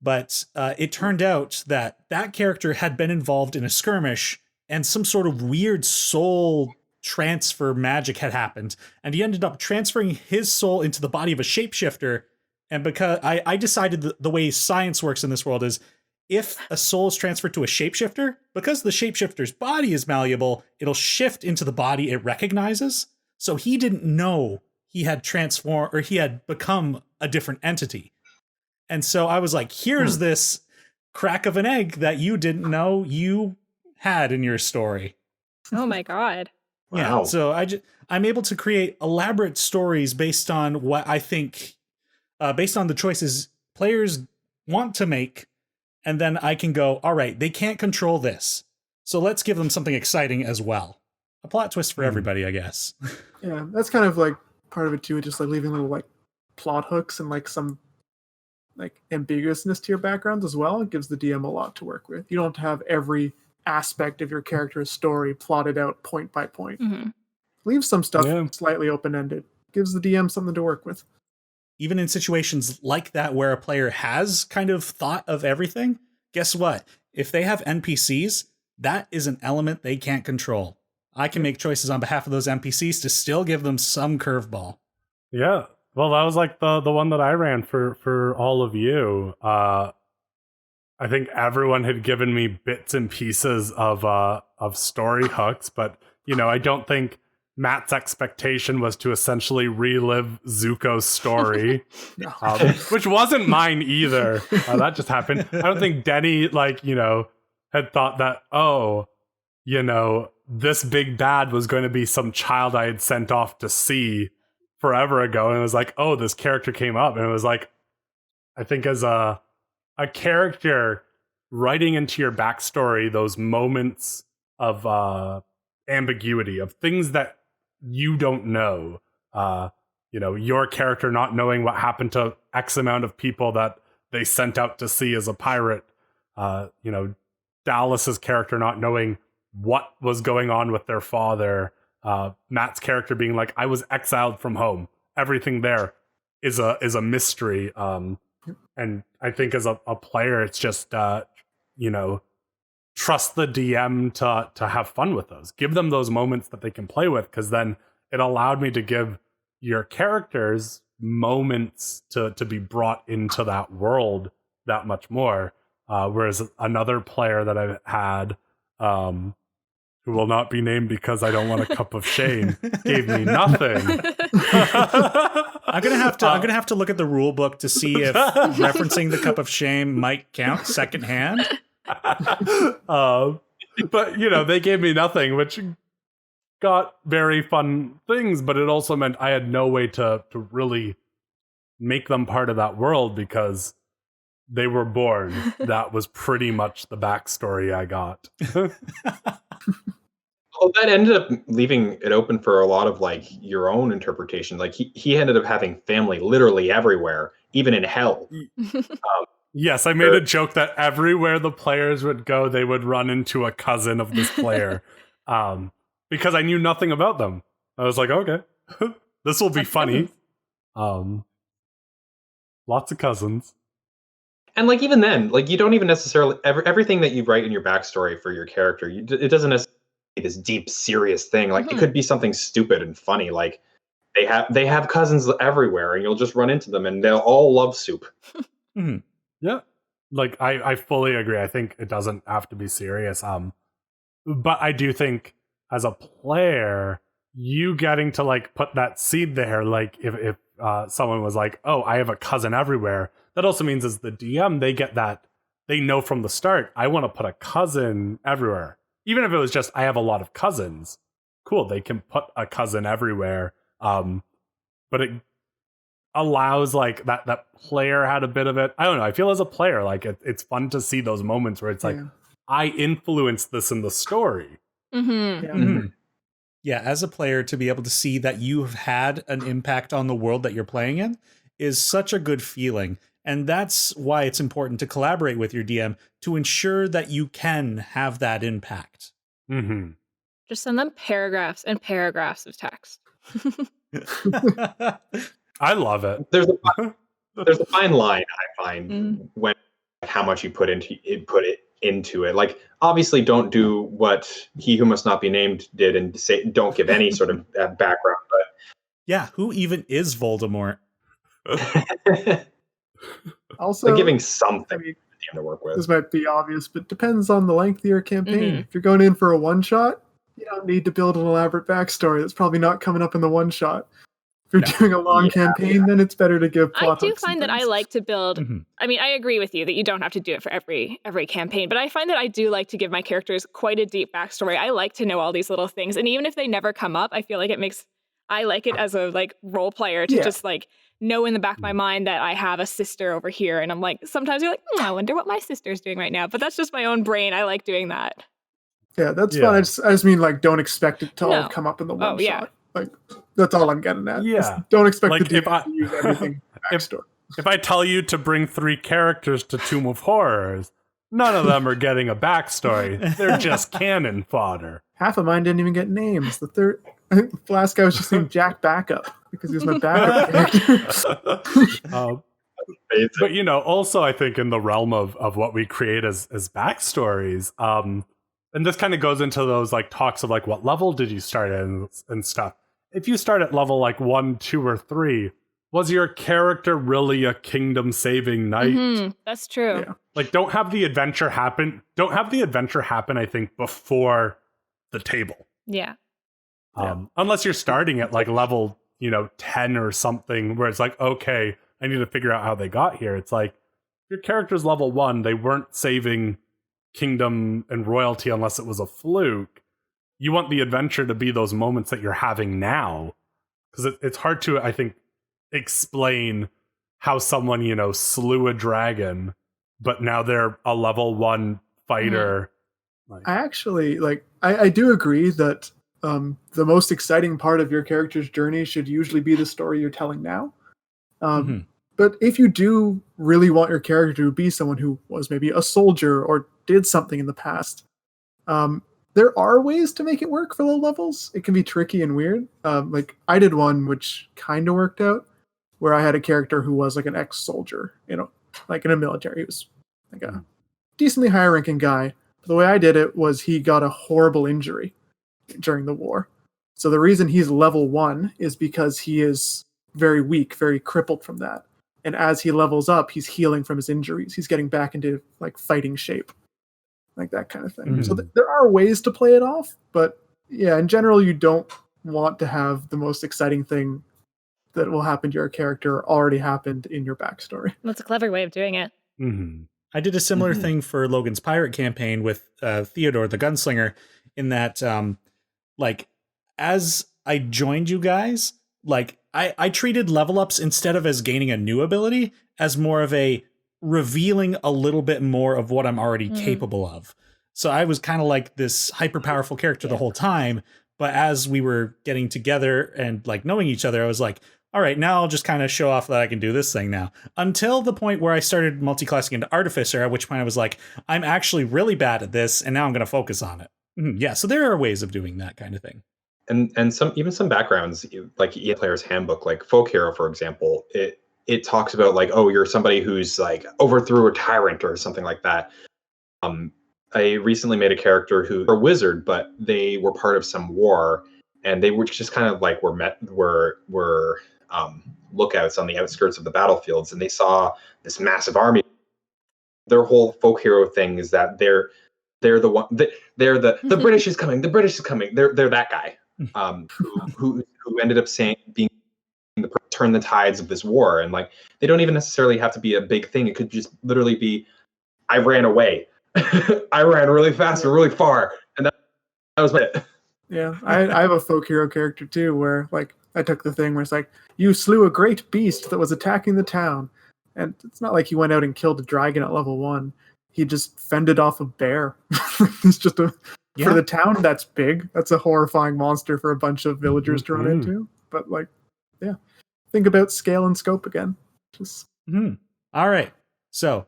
but it turned out that that character had been involved in a skirmish and some sort of weird soul transfer magic had happened, and he ended up transferring his soul into the body of a shapeshifter. And because I decided the way science works in this world is if a soul is transferred to a shapeshifter, because the shapeshifter's body is malleable, it'll shift into the body it recognizes. So he didn't know he had transformed or he had become a different entity. And so I was like, here's this crack of an egg that you didn't know you had in your story. Oh my God. Yeah. Wow. So I'm able to create elaborate stories based on what I think, based on the choices players want to make. And then I can go, all right, they can't control this, so let's give them something exciting as well. A plot twist for everybody, I guess. Yeah, that's kind of like part of it too, just like leaving little like plot hooks and like some like ambiguousness to your backgrounds as well. It gives the DM a lot to work with. You don't have to have every aspect of your character's story plotted out point by point. Mm-hmm. Leave some stuff slightly open-ended. Gives the DM something to work with. Even in situations like that where a player has kind of thought of everything, guess what? If they have NPCs, that is an element they can't control. I can make choices on behalf of those NPCs to still give them some curveball. Yeah. Well, that was like the one that I ran for all of you. I think everyone had given me bits and pieces of story hooks, but I don't think Matt's expectation was to essentially relive Zuko's story, which wasn't mine either. That just happened. I don't think Denny, had thought that, this big bad was going to be some child I had sent off to sea forever ago. And it was like, oh, this character came up. And it was like, I think as a character, writing into your backstory those moments of ambiguity, of things that you don't know, your character not knowing what happened to X amount of people that they sent out to sea as a pirate, Dallas's character not knowing what was going on with their father, Matt's character being like, I was exiled from home. Everything there is a mystery. And I think as a player, it's just, trust the DM to have fun with those. Give them those moments that they can play with, because then it allowed me to give your characters moments to be brought into that world that much more. Whereas another player that I've had, who will not be named because I don't want a cup of shame, gave me nothing. I'm gonna have to look at the rule book to see if referencing the cup of shame might count secondhand. But they gave me nothing, which got very fun things, but it also meant I had no way to really make them part of that world because they were born. That was pretty much the backstory I got. Well, that ended up leaving it open for a lot of your own interpretation. Like he ended up having family literally everywhere, even in hell. Yes, I made a joke that everywhere the players would go, they would run into a cousin of this player, because I knew nothing about them. I was like, okay, this will be funny. Lots of cousins. And even then, you don't even necessarily everything that you write in your backstory for your character. It doesn't necessarily be this deep, serious thing. It could be something stupid and funny. They have cousins everywhere, and you'll just run into them, and they'll all love soup. Mm-hmm. Yeah, I fully agree. I think it doesn't have to be serious. But I do think as a player, you getting to put that seed there, if someone was like, oh, I have a cousin everywhere. That also means as the DM, they get that, they know from the start, I want to put a cousin everywhere. Even if it was just, I have a lot of cousins. Cool, they can put a cousin everywhere. But it allows that player had a bit of it. I don't know, I feel as a player, it's fun to see those moments where it's I influenced this in the story. Mm-hmm. Yeah. Mm-hmm. Yeah, as a player, to be able to see that you've had an impact on the world that you're playing in is such a good feeling. And that's why it's important to collaborate with your DM to ensure that you can have that impact. Mm-hmm. Just send them paragraphs and paragraphs of text. I love it. There's a fine line I find when how much you put into it. Like, obviously, don't do what He Who Must Not Be Named did and say don't give any sort of background. Yeah, who even is Voldemort? But Also, like giving something I mean, to work with. this might be obvious, but depends on the length of your campaign. Mhm. If you're going in for a one shot, you don't need to build an elaborate backstory. That's probably not coming up in the one shot. If you're doing a long campaign, then it's better to give I plot do hooks and find that I things. like to build. Mhm. I mean, I agree with you that you don't have to do it for every campaign, but I find that I do like to give my characters quite a deep backstory. I like to know all these little things, and even if they never come up, I feel like I like it as a like role player to just like know in the back of my mind that I have a sister over here, and I'm like, sometimes you're like, I wonder what my sister's doing right now, but that's just my own brain. I like doing that. Yeah, that's Yeah. fine. I just mean, like, don't expect it to all No. come up in the one Oh, yeah. shot. Like, that's all I'm getting at. Yeah. Just don't expect Like, the if DM to use everything backstory. If I tell you to bring 3 characters to Tomb of Horrors, none of them are getting a backstory. They're just cannon fodder. Half of mine didn't even get names. I think the last guy was just named Jack Backup because he was my backup character. But also I think in the realm of what we create as backstories, and this kind of goes into those like talks of like what level did you start at and stuff. If you start at level like 1, 2, or 3, was your character really a kingdom saving knight? Mhm, that's true. Yeah. Like, don't have the adventure happen. I think before the table. Yeah. Unless you're starting at like level 10 or something, where it's like, okay, I need to figure out how they got here. It's like, your character's level 1, they weren't saving kingdom and royalty unless it was a fluke. You want the adventure to be those moments that you're having now, because it's hard to, I think, explain how someone slew a dragon, but now they're a level 1 fighter. I actually I do agree that the most exciting part of your character's journey should usually be the story you're telling now. But if you do really want your character to be someone who was maybe a soldier or did something in the past, there are ways to make it work for low levels. It can be tricky and weird. Like I did one which kind of worked out, where I had a character who was like an ex-soldier, like in a military. He was like a decently high-ranking guy. But the way I did it was he got a horrible injury during the war. So the reason he's level 1 is because he is very weak, very crippled from that. And as he levels up, he's healing from his injuries. He's getting back into like fighting shape, like that kind of thing. So there are ways to play it off, but yeah, in general, you don't want to have the most exciting thing that will happen to your character already happened in your backstory. That's a clever way of doing it. I did a similar thing for Logan's pirate campaign with Theodore the gunslinger, in that like as I joined you guys, like I treated level ups instead of as gaining a new ability as more of a revealing a little bit more of what I'm already capable of. So I was kind of like this hyper powerful character the whole time, but as we were getting together and like knowing each other, I was like, all right, now I'll just kind of show off that I can do this thing now. Until the point where I started multi-classing into Artificer, at which point I was like, I'm actually really bad at this, and now I'm going to focus on it. Yeah, so there are ways of doing that kind of thing. And some backgrounds, like EA Player's Handbook, like Folk Hero, for example, it talks about like, oh, you're somebody who's like overthrew a tyrant or something like that. I recently made a character who were a wizard, but they were part of some war, and they were just kind of like were lookouts on the outskirts of the battlefields, and they saw this massive army. Their whole folk hero thing is that they're the one, they're the British is coming, the British is coming. They're that guy who ended up being turn the tides of this war, and like they don't even necessarily have to be a big thing. It could just literally be, I ran away. I ran really fast and really far, and that was it. Yeah, I have a folk hero character too, where like I took the thing where it's like, you slew a great beast that was attacking the town, and it's not like he went out and killed a dragon at level 1. He just fended off a bear. It's just for the town that's big. That's a horrifying monster for a bunch of villagers to run into. But like, yeah, think about scale and scope again. Just All right. So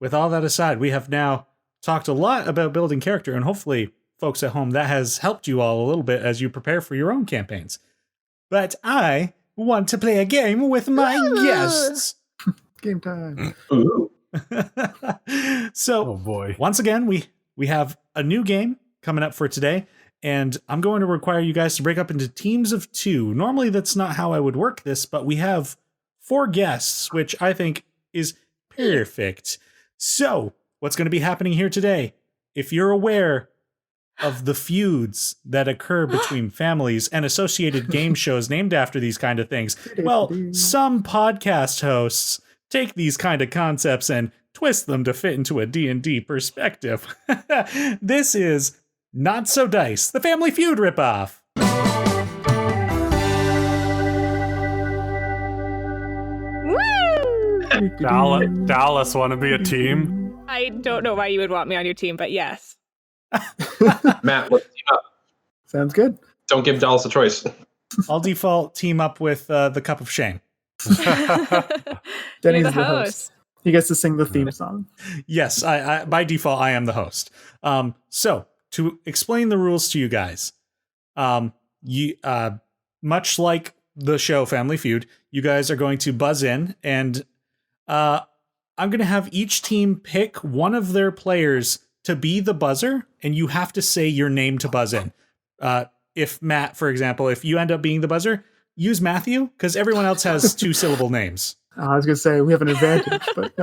with all that aside, we have now talked a lot about building character, and hopefully folks at home, that has helped you all a little bit as you prepare for your own campaigns. But I want to play a game with my guests. Game time. Ooh. So, Oh boy. once again, we have a new game coming up for today, and I'm going to require you guys to break up into teams of 2. Normally, that's not how I would work this, but we have 4 guests, which I think is perfect. So, what's going to be happening here today? If you're aware of the feuds that occur between families and associated game shows named after these kind of things, well, some podcast hosts take these kind of concepts and twist them to fit into a D&D perspective. This is Not So Dice, the Family Feud ripoff. Woo! Dallis want to be a team? I don't know why you would want me on your team, but yes. Matt, let's team up. Sounds good. Don't give Dallas a choice. I'll default team up with the Cup of Shame. Denny's You're the host. He gets to sing the theme song. Yes, I by default, I am the host. So, to explain the rules to you guys, much like the show Family Feud, you guys are going to buzz in, and I'm going to have each team pick one of their players to be the buzzer, and you have to say your name to buzz in. If Matt, for example, if you end up being the buzzer, use Matthew, because everyone else has 2-syllable names. I was going to say we have an advantage, but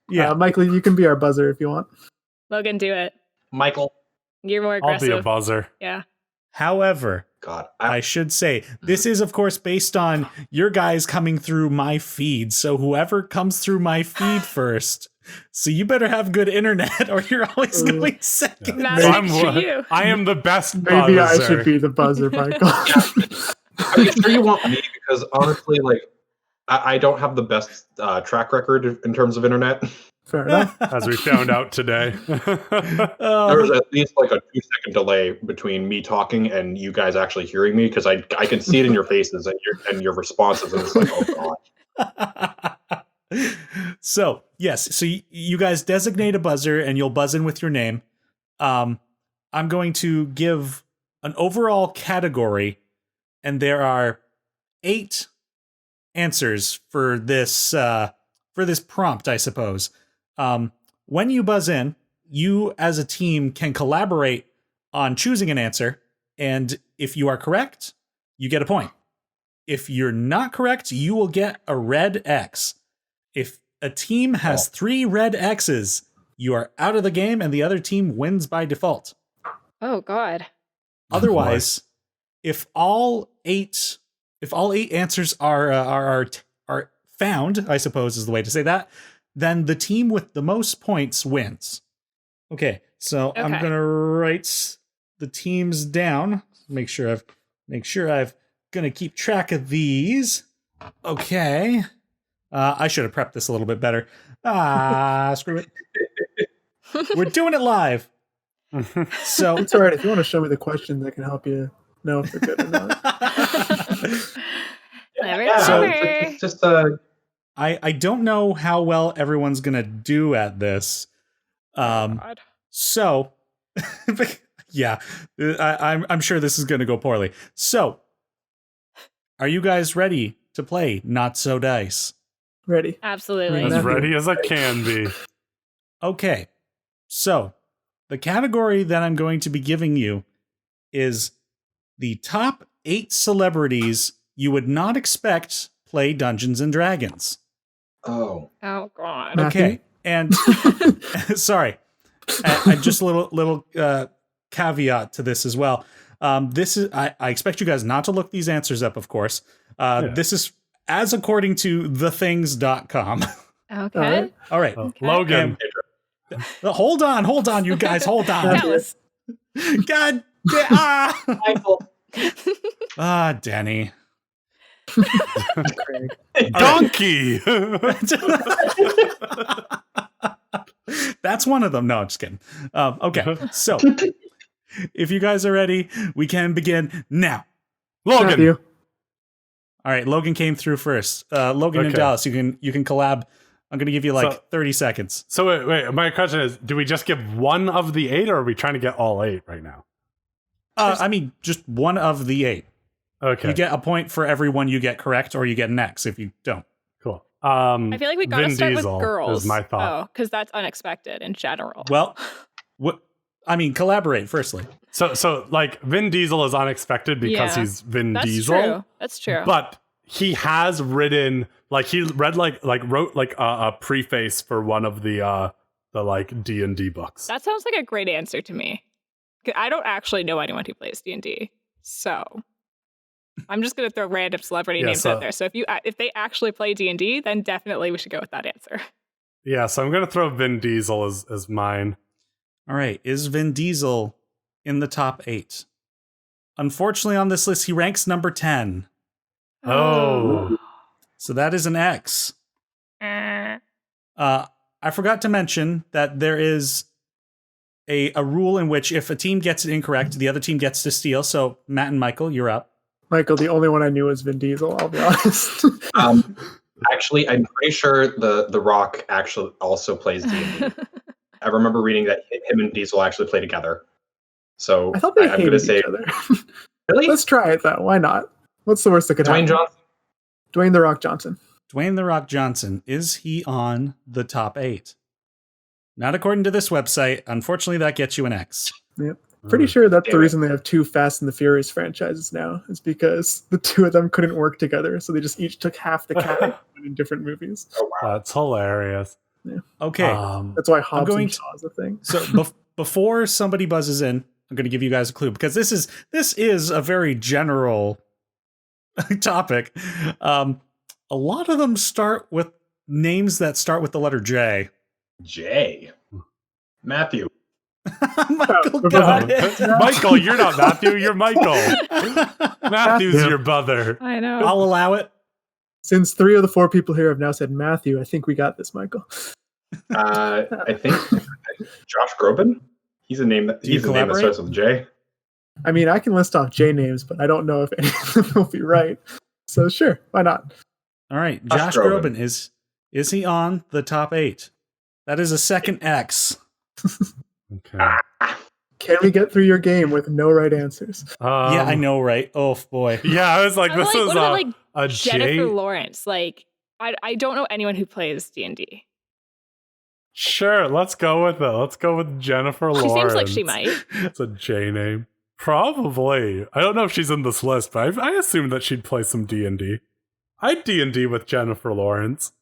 Yeah. Michael, you can be our buzzer if you want. Logan, do it. Michael. You're more I'll aggressive. be a buzzer. Yeah. However, God. I should say, this is, of course, based on your guys coming through my feed. So whoever comes through my feed first. So you better have good internet or you're always going second. Matt, So make sure you. I am the best Maybe buzzer. I should be the buzzer, Michael. Are you sure you want me? Because honestly, like, I don't have the best track record in terms of internet. Fair enough. As we found out today. There's at least like a 2-second delay between me talking and you guys actually hearing me, because I can see it in your faces and your responses, and it's like, oh god. So, yes. So you guys designate a buzzer and you'll buzz in with your name. I'm going to give an overall category, and there are 8 answers for this prompt, I suppose. When you buzz in, you as a team can collaborate on choosing an answer, and if you are correct, you get a point. If you're not correct, you will get a red X. If a team has 3 red X's, you are out of the game and the other team wins by default. Oh, God. Otherwise, if all 8 answers are found, I suppose is the way to say that, then the team with the most points wins. Okay, so I'm Okay. gonna write the teams down. Make sure I've gonna keep track of these. Okay. I should have prepped this a little bit better. Screw it. We're doing it live. So It's all right. If you want to show me the questions, I can help you know if they're good or not. Never, So never. it's just I don't know how well everyone's gonna do at this. God. So yeah, I'm sure this is gonna go poorly. So are you guys ready to play Not So Dice? Ready. Absolutely. As Matthew. ready as I can be. Okay, so the category that I'm going to be giving you is the top 8 celebrities you would not expect play Dungeons and Dragons. oh. Oh, God. Matthew? Okay, and sorry, just a little caveat to this as well. This is I expect you guys not to look these answers up, of course. This is as according to thethings.com. Okay. All right. Logan. Hold on, you guys, hold on. Dallis. God, Michael. Denny. Craig. Donkey. That's one of them. No, I'm just kidding. Okay, so if you guys are ready, we can begin now. Logan. Matthew. All right, Logan came through first. Logan and Okay. Dallis, you can collab. I'm gonna give you like So- 30 seconds. So wait, my question is, do we just give one of the 8 or are we trying to get all 8 right now? I mean, just one of the 8. Okay. You get a point for every one you get correct, or you get an X if you don't. Cool. I feel like we gotta Vin start Diesel with girls. is my thought. Oh, because that's unexpected in general. Well, collaborate firstly. So like Vin Diesel is unexpected because Yeah. he's Vin That's Diesel. true. That's true. But he has written he wrote a preface for one of the like D&D books. That sounds like a great answer to me. 'Cause I don't actually know anyone who plays D&D, so I'm just gonna throw random celebrity names out there. So if they actually play D&D, then definitely we should go with that answer. Yeah, so I'm gonna throw Vin Diesel as mine. All right, is Vin Diesel in the top 8? Unfortunately, on this list, he ranks number 10. Oh. So that is an X. I forgot to mention that there is a rule in which if a team gets it incorrect, the other team gets to steal. So Matt and Michael, you're up. Michael, the only one I knew was Vin Diesel, I'll be honest. Actually, I'm pretty sure the Rock actually also plays D&D. I remember reading that him and Diesel actually play together. So I thought they I'm hated going to say, each other. really? Let's try it, though. Why not? What's the worst that could happen? Dwayne Johnson? Dwayne The Rock Johnson. Dwayne The Rock Johnson, is he on the top 8? Not according to this website. Unfortunately, that gets you an X. Yep. Pretty sure that's the Damn it. reason they have 2 Fast and the Furious franchises now. Is because the 2 of them couldn't work together, so they just each took half the cast in different movies. Oh, wow. That's hilarious. Okay. That's why Hobbs going and to- Shaw is a thing. So before somebody buzzes in, I'm going to give you guys a clue because this is a very general topic. A lot of them start with names that start with the letter J. Jay. Matthew. Michael Oh, got it. Michael, you're not Matthew, you're Michael. Matthew's your brother. I know. I'll allow it. Since 3 of the 4 people here have now said Matthew, I think we got this, Michael. I think Josh Groban. He's a name that collaborate? starts with J. I mean, I can list off J names, but I don't know if any of them will be right. So sure, why not? All right. Josh Josh Groban. Groban, is he on the top 8? That is a second X. Okay. Can we get through your game with no right answers? Yeah, I know, right? Oh, boy. Yeah, I was like, I'm this like, is what about, like, a Jennifer J. Lawrence. Like, I don't know anyone who plays D&D. Sure, let's go with it. Let's go with Jennifer She Lawrence. seems like she might. It's a J name. Probably. I don't know if she's in this list, but I assume that she'd play some D&D. I'd D&D with Jennifer Lawrence.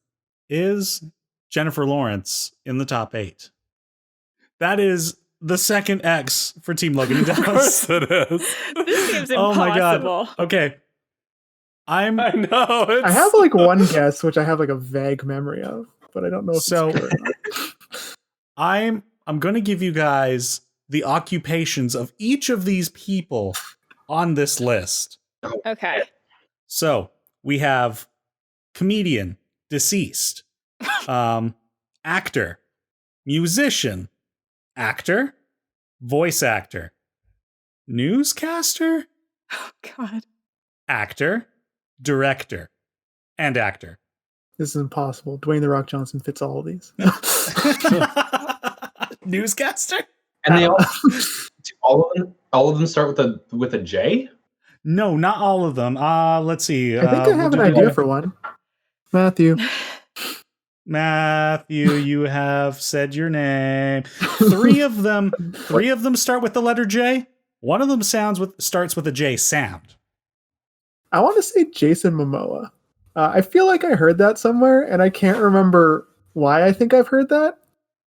Is Jennifer Lawrence in the top 8? That is the second X for Team Logan and Of Dallas. course it is. This seems impossible. Oh my god. Okay. I know. It's... I have like one guess, which I have like a vague memory of, but I don't know if So- it's true or not. I'm going to give you guys the occupations of each of these people on this list. Okay. So, we have comedian, deceased, actor, musician, actor, voice actor, newscaster, Oh god. actor, director, and actor. This is impossible. Dwayne The Rock Johnson fits all of these. Newscaster? And they all of them start with a J. No, not all of them. Let's see. I think I have an idea for one. Matthew. Matthew, you have said your name. Three of them start with the letter J. One of them starts with a J sound. I want to say Jason Momoa. I feel like I heard that somewhere, and I can't remember why I think I've heard that.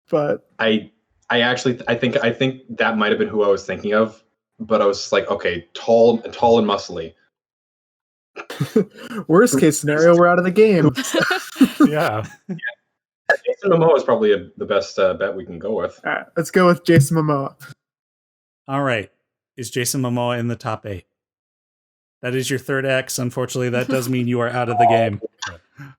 But I think that might have been who I was thinking of, but I was just like, okay, tall and muscly. worst case scenario, we're out of the game. Yeah. Jason Momoa is probably the best bet we can go with. All right, let's go with Jason Momoa. All right. Is Jason Momoa in the top 8? That is your third X. Unfortunately, that does mean you are out of the game.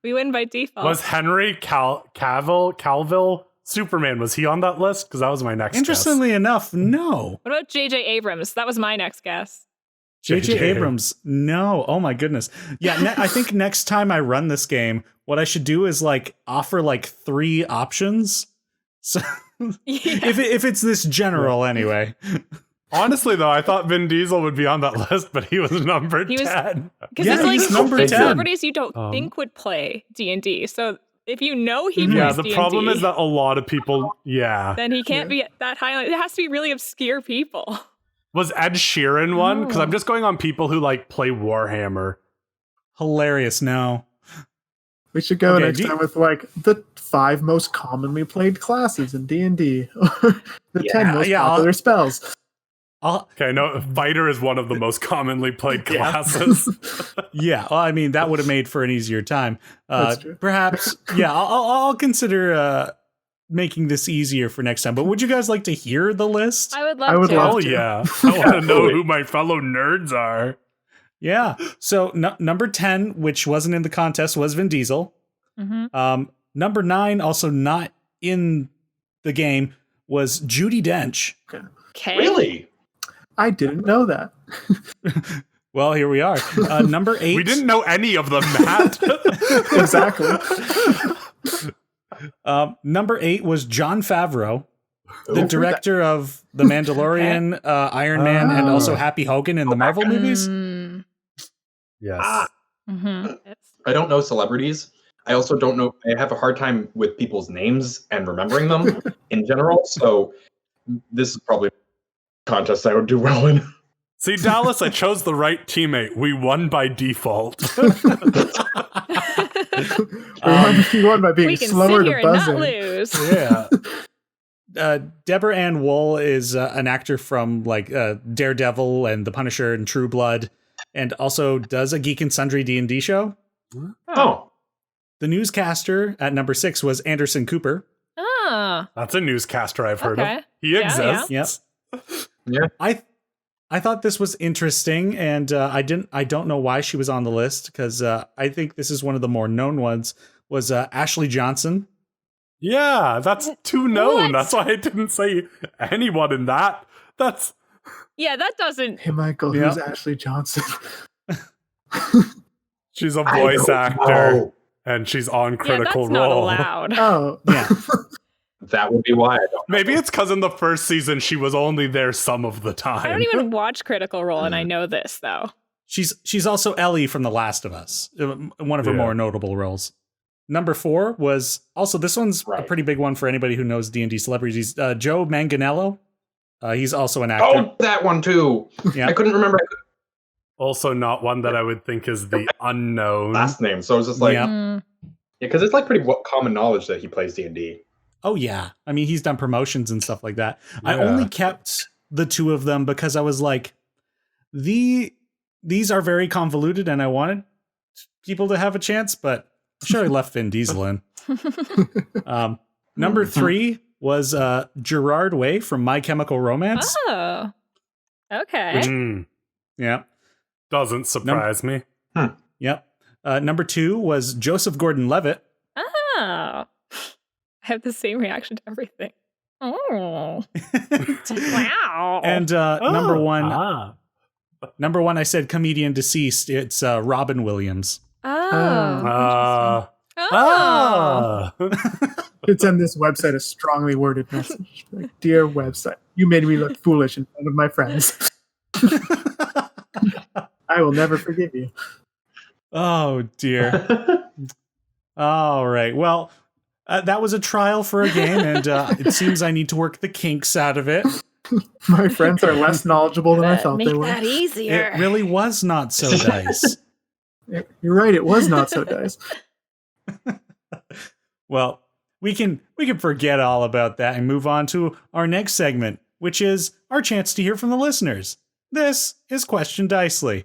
We win by default. Was Henry Cavill Superman, was he on that list? Because that was my next Interestingly enough, no. What about J.J. Abrams? That was my next guess. J.J. Abrams, no. Oh my goodness. Yeah, I think next time I run this game, what I should do is offer 3 options. So Yeah. if it's this general anyway. Honestly, though, I thought Vin Diesel would be on that list, but he was number 10. Because Yeah, it's like he's number it's 10. celebrities you don't think would play D&D. So if you know he Yeah, plays the D&D, problem is that a lot of people, then he can't be that high. It has to be really obscure people. Was Ed Sheeran one? Because Oh. I'm just going on people who like play Warhammer. Hilarious. No. We should go Okay, next time with like the 5 most commonly played classes in D&D, or the 10 most popular spells. Okay, no, fighter is one of the most commonly played Yeah. classes. Yeah, well, I mean, that would have made for an easier time. That's true. Perhaps, yeah, I'll consider making this easier for next time. But would you guys like to hear the list? I would love I would to. love Oh to. yeah, I want to know who my fellow nerds are. Yeah. So number 10, which wasn't in the contest, was Vin Diesel. Mhm. Number 9, also not in the game, was Judi Dench. Okay. Really? I didn't know that. Well, here we are. Number 8. We didn't know any of them, Matt. Exactly. Number 8 was Jon Favreau, the Oh. director of The Mandalorian, Iron Man, and also Happy Hogan in the Marvel movies. Mm, Yes. mhm. I don't know celebrities. I also don't know. I have a hard time with people's names and remembering them in general. So this is probably a contest I would do well in. See, Dallas, I chose the right teammate. We won by default. You won by being We can slower sit here to and buzz not in. lose. Yeah. Deborah Ann Woll is an actor from like Daredevil and The Punisher and True Blood, and also does a Geek and Sundry D&D show. Oh, The newscaster at number 6 was Anderson Cooper. Ah, That's a newscaster I've heard Okay. of. He Yeah, exists. Yep. I thought this was interesting, and I don't know why she was on the list, because I think this is one of the more known ones. Was Ashley Johnson. Yeah, that's too known. What? That's why I didn't say anyone in that. That's yeah, that doesn't. Hey, Michael, Yeah. who's Ashley Johnson? she's a I voice don't actor know. and she's on Yeah, Critical that's not Role. allowed. Oh, Yeah. that would be why I don't. Maybe it's because in the first season she was only there some of the time. I don't even watch Critical Role, and I know this though. She's also Ellie from The Last of Us, one of her Yeah. more notable roles. Number 4 was also, this one's a Right. pretty big one for anybody who knows D&D celebrities. Joe Manganiello. He's also an actor. Oh, that one too. Yeah. I couldn't remember Also not one that I would think is the unknown. last name, so I was just like, Yeah. Mm. because it's like pretty common knowledge that he plays D&D. Oh yeah, I mean he's done promotions and stuff like that. I Yeah. only kept the 2 of them because I was like, these are very convoluted, and I wanted people to have a chance, but I'm sure I left Vin Diesel in. Number 3 was Gerard Way from My Chemical Romance. Oh, okay. Mm, Yeah, doesn't surprise me. yep. Number 2 was Joseph Gordon-Levitt. Oh, I have the same reaction to everything. Oh, wow. And number Oh, 1, number 1, I said comedian deceased. It's Robin Williams. oh, Ah. Should send this website a strongly worded message. Like, dear website, you made me look foolish in front of my friends. I will never forgive you. Oh dear. All right. Well, that was a trial for a game, and it seems I need to work the kinks out of it. My friends are less knowledgeable than I thought make they were. that easier. It really was not so dice. You're right, it was not so dice. Well, we can forget all about that and move on to our next segment, which is our chance to hear from the listeners. This is Question Dicely.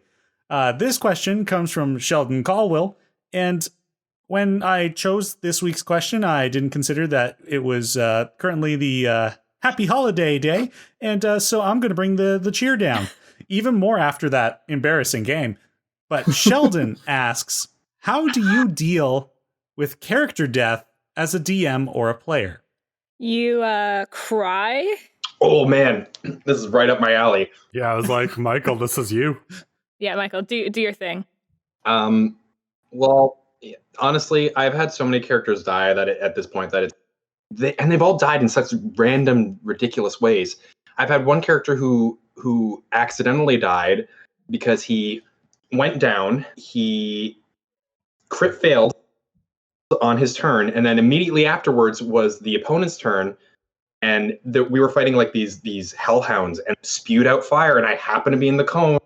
This question comes from Sheldon Caldwell, and when I chose this week's question, I didn't consider that it was currently the Happy Holiday Day, and so I'm going to bring the cheer down, even more after that embarrassing game. But Sheldon asks, how do you deal with character death as a DM or a player? You cry? Oh man, this is right up my alley. Yeah, I was like, Michael, this is you. Yeah, Michael, do your thing. Well, honestly, I've had so many characters die that at this point that they've all died in such random, ridiculous ways. I've had one character who who accidentally died because he went down, he crit failed on his turn, and then immediately afterwards was the opponent's turn, and we were fighting like these hellhounds and spewed out fire, and I happened to be in the cone,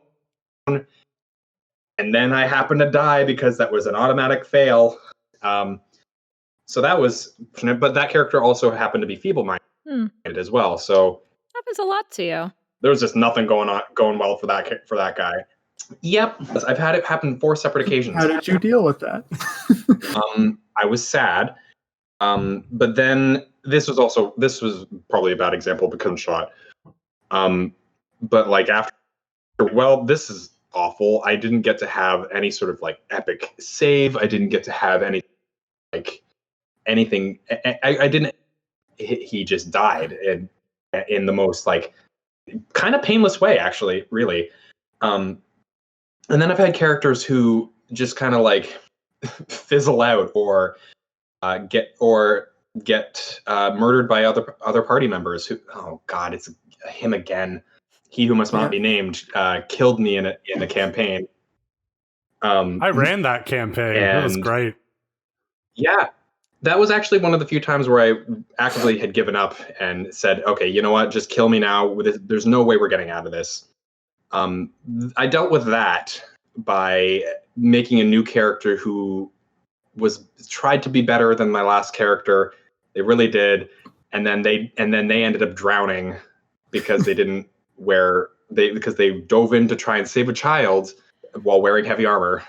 and then I happened to die because that was an automatic fail. So that was, but that character also happened to be feeble-minded as well. So happens a lot to you. there was just nothing going well for that guy. Yep, I've had it happen 4 separate occasions. How did you deal with that? I was sad, but then this was probably a bad example because I'm shot. But like after, well, this is awful. I didn't get to have any sort of like epic save. I didn't get to have any like anything. I didn't. He just died in the most like kind of painless way, actually, really. And then I've had characters who just kind of like fizzle out or get murdered by other party members who, oh God, it's him again. He who must not be named killed me in a campaign. I ran that campaign. It was great. Yeah, that was actually one of the few times where I actively had given up and said, okay, you know what, just kill me now. There's no way we're getting out of this. I dealt with that by making a new character who tried to be better than my last character. They really did, and then they ended up drowning because they didn't because they dove in to try and save a child while wearing heavy armor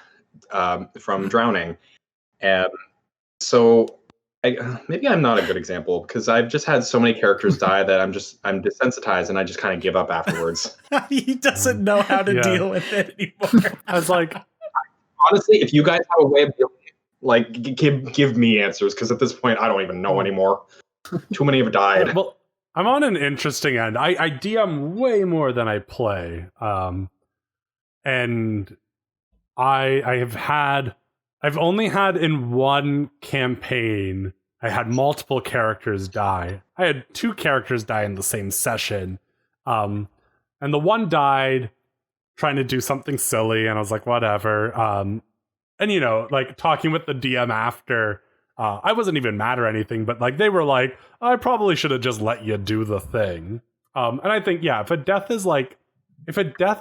from drowning. So maybe I'm not a good example because I've just had so many characters die that I'm desensitized and I just kind of give up afterwards. He doesn't know how to deal with it anymore. I was like, honestly, if you guys have a way of dealing, like give me answers because at this point I don't even know anymore. Too many have died. Well, I'm on an interesting end. I DM way more than I play, and I've only had in one campaign, I had multiple characters die. I had 2 characters die in the same session. And the one died trying to do something silly, and I was like, whatever. And, you know, like, talking with the DM after, I wasn't even mad or anything, but, like, they were like, I probably should have just let you do the thing. And I think, yeah, if a death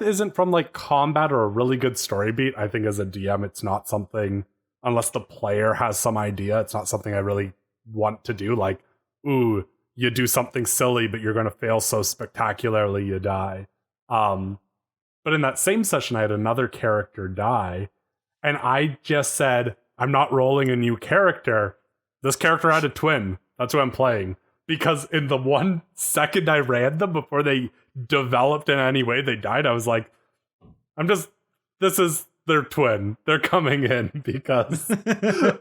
isn't from like combat or a really good story beat, I think as a DM, it's not something, unless the player has some idea, it's not something I really want to do. Like, ooh, you do something silly, but you're going to fail so spectacularly you die. But in that same session, I had another character die, and I just said, I'm not rolling a new character. This character had a twin. That's who I'm playing. Because in the 1 second I ran them before they developed in any way they died, I was like, this is their twin. They're coming in because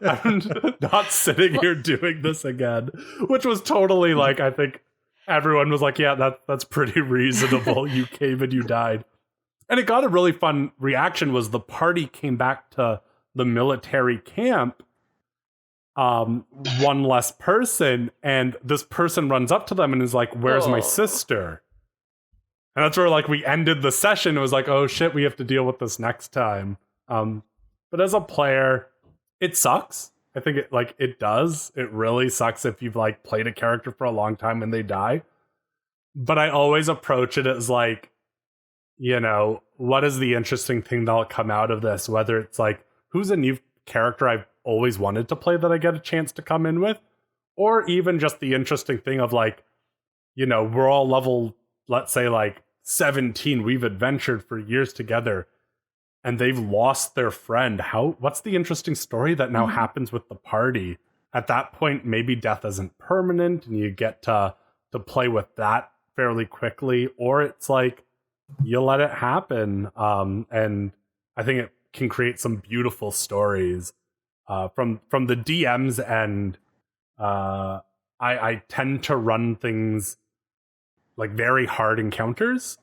I'm not sitting here doing this again. Which was totally like, I think everyone was like, yeah, that's pretty reasonable. You came and you died. And it got a really fun reaction was the party came back to the military camp, 1 less person, and this person runs up to them and is like, where's my sister? And that's where like we ended the session. It was like, oh shit, we have to deal with this next time. But as a player, it sucks. I think it does. It really sucks if you've like played a character for a long time and they die. But I always approach it as like, you know, what is the interesting thing that'll come out of this? Whether it's like, who's a new character I've always wanted to play that I get a chance to come in with, or even just the interesting thing of like, you know, we're all level, let's say like 17, we've adventured for years together and they've lost their friend. What's the interesting story that now happens with the party? At that point, maybe death isn't permanent and you get to play with that fairly quickly, or it's like you let it happen. And I think it can create some beautiful stories. From the DM's end, I tend to run things like very hard encounters,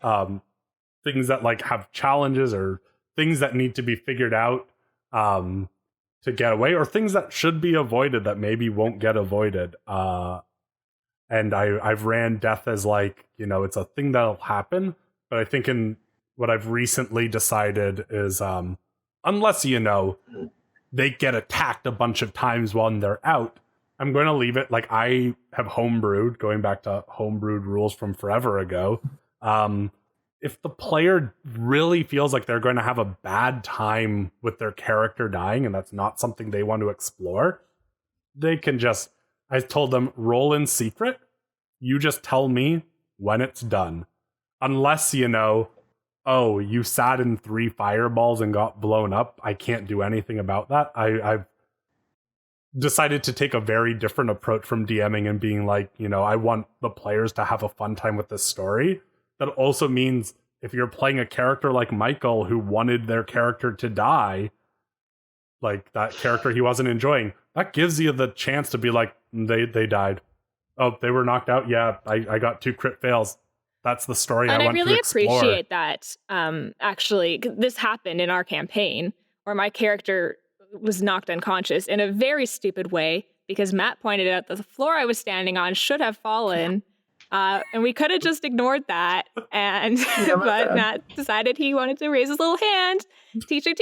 things that like have challenges or things that need to be figured out to get away, or things that should be avoided that maybe won't get avoided. And I've ran death as like, you know, it's a thing that'll happen, but I think in what I've recently decided is unless, you know, they get attacked a bunch of times while they're out, I'm going to leave it. Like, I have homebrewed, going back to homebrewed rules from forever ago. If the player really feels like they're going to have a bad time with their character dying and that's not something they want to explore, they can just, I told them, roll in secret. You just tell me when it's done. Unless, you know, oh, you sat in 3 fireballs and got blown up. I can't do anything about that. I've decided to take a very different approach from DMing and being like, you know, I want the players to have a fun time with this story. That also means if you're playing a character like Michael who wanted their character to die, like that character he wasn't enjoying, that gives you the chance to be like, they died. Oh, they were knocked out? Yeah, I got 2 crit fails. That's the story I want to explore. And I really appreciate that. Actually, this happened in our campaign where my character was knocked unconscious in a very stupid way because Matt pointed out that the floor I was standing on should have fallen. And we could have just ignored that. And but Matt decided he wanted to raise his little hand. Teacher,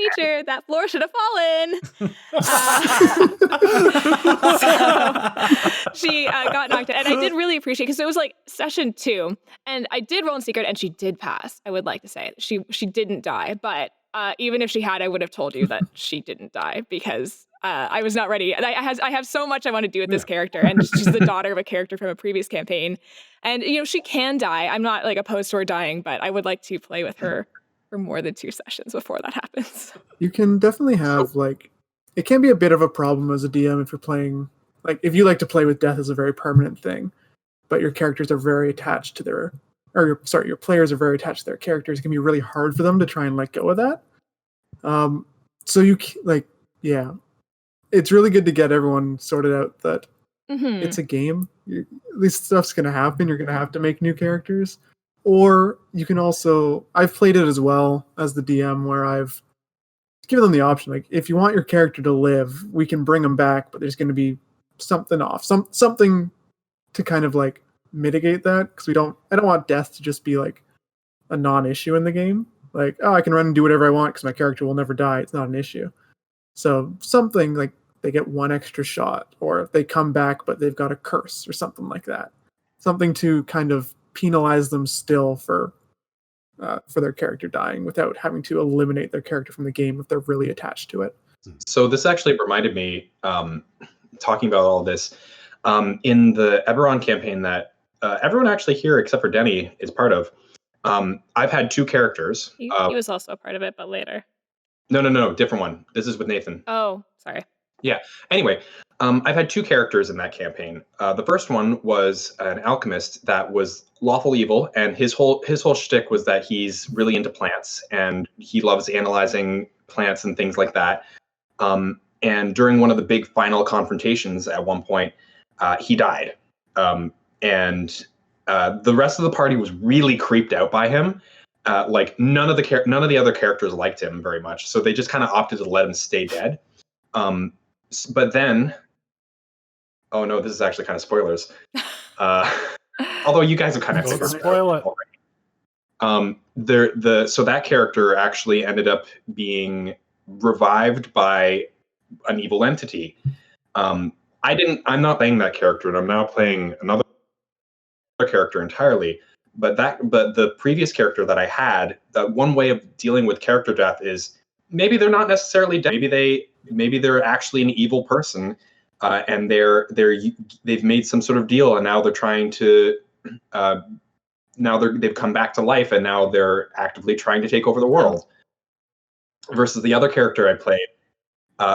that floor should have fallen. So she got knocked out. And I did really appreciate, because it was like session 2. And I did roll in secret and she did pass. I would like to say she didn't die. But even if she had, I would have told you that she didn't die because I was not ready. And I have so much I want to do with this character, and she's the daughter of a character from a previous campaign. And, you know, she can die. I'm not like opposed to her dying, but I would like to play with her for more than 2 sessions before that happens. You can definitely have, like, it can be a bit of a problem as a DM if you're playing, like, if you like to play with death as a very permanent thing, but your characters are very attached to their, your players are very attached to their characters. It can be really hard for them to try and let go of that. So you, like, yeah. It's really good to get everyone sorted out that it's a game. This stuff's going to happen. You're going to have to make new characters. Or you can also, I've played it as well as the DM where I've given them the option. Like, if you want your character to live, we can bring them back, but there's going to be something off. Something to kind of like mitigate that. Because I don't want death to just be like a non-issue in the game. Like, oh, I can run and do whatever I want because my character will never die. It's not an issue. So something like, they get 1 extra shot, or if they come back but they've got a curse or something like that. Something to kind of penalize them still for their character dying without having to eliminate their character from the game if they're really attached to it. So this actually reminded me, talking about all this, in the Eberron campaign that everyone actually here except for Denny is part of. I've had 2 characters. He was also a part of it, but later. No, different one. This is with Nathan. Oh, sorry. Yeah. Anyway, I've had 2 characters in that campaign. The first one was an alchemist that was lawful evil, and his whole shtick was that he's really into plants and he loves analyzing plants and things like that. And during one of the big final confrontations, at one point, he died, and the rest of the party was really creeped out by him. Like none of the other characters liked him very much, so they just kind of opted to let him stay dead. But then, oh no, this is actually kind of spoilers. Although you guys have kind of figured spoil it already. So that character actually ended up being revived by an evil entity. I'm not playing that character, and I'm now playing another character entirely. But the previous character that I had, that one way of dealing with character death is maybe they're not necessarily dead. Maybe they're actually an evil person, and they've made some sort of deal, and now they're trying to they've come back to life, and now they're actively trying to take over the world. Versus the other character I played,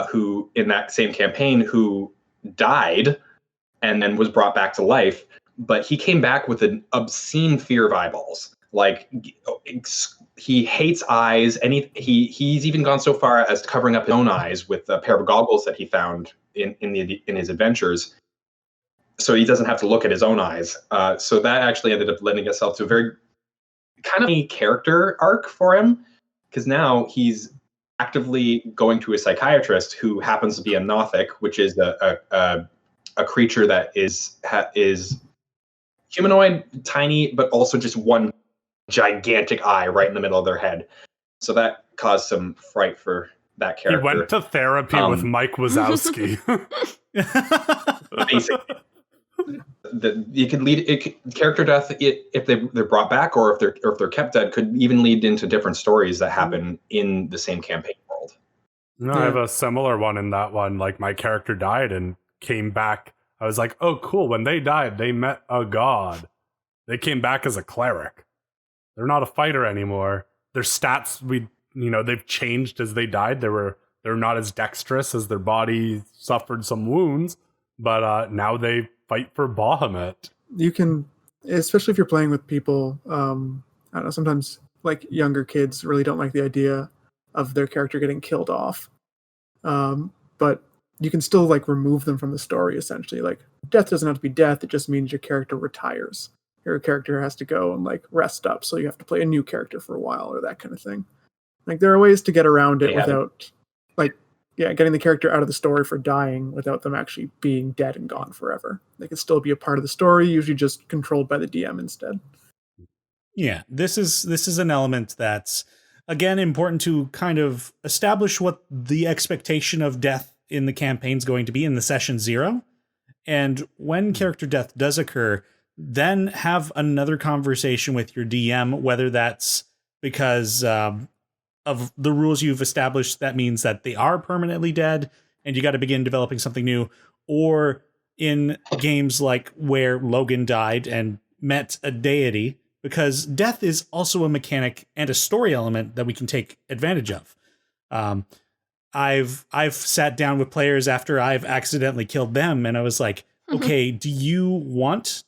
who in that same campaign who died and then was brought back to life, but he came back with an obscene fear of eyeballs. Like, he hates eyes, and he's even gone so far as covering up his own eyes with a pair of goggles that he found in his adventures, so he doesn't have to look at his own eyes. So that actually ended up lending itself to a very kind of a character arc for him, because now he's actively going to a psychiatrist who happens to be a Nothic, which is a creature that is humanoid, tiny, but also just one gigantic eye right in the middle of their head. So that caused some fright for that He character. went to therapy with Mike Wazowski. Basically. You could lead character death if they're brought back, or if they're kept dead, could even lead into different stories that happen in the same campaign world. No, I have a similar one in that one. Like, my character died and came back. I was like, oh, cool. When they died, they met a god. They came back as a cleric. They're not a fighter anymore. Their stats, they've changed as they died. They're not as dexterous as their body suffered some wounds, but now they fight for Bahamut. You can, especially if you're playing with people, I don't know, sometimes like younger kids really don't like the idea of their character getting killed off. But you can still like remove them from the story, essentially. Like, death doesn't have to be death, it just means your character retires. Your character has to go and like rest up, so you have to play a new character for a while, or that kind of thing. Like, there are ways to get around it without getting the character out of the story for dying without them actually being dead and gone forever. They can still be a part of the story, usually just controlled by the DM instead. Yeah, this is an element that's, again, important to kind of establish what the expectation of death in the campaign is going to be in the session 0. And when character death does occur, then have another conversation with your DM, whether that's because of the rules you've established, that means that they are permanently dead and you got to begin developing something new, or in games like where Logan died and met a deity, because death is also a mechanic and a story element that we can take advantage of. I've sat down with players after I've accidentally killed them, and I was like, okay, do you want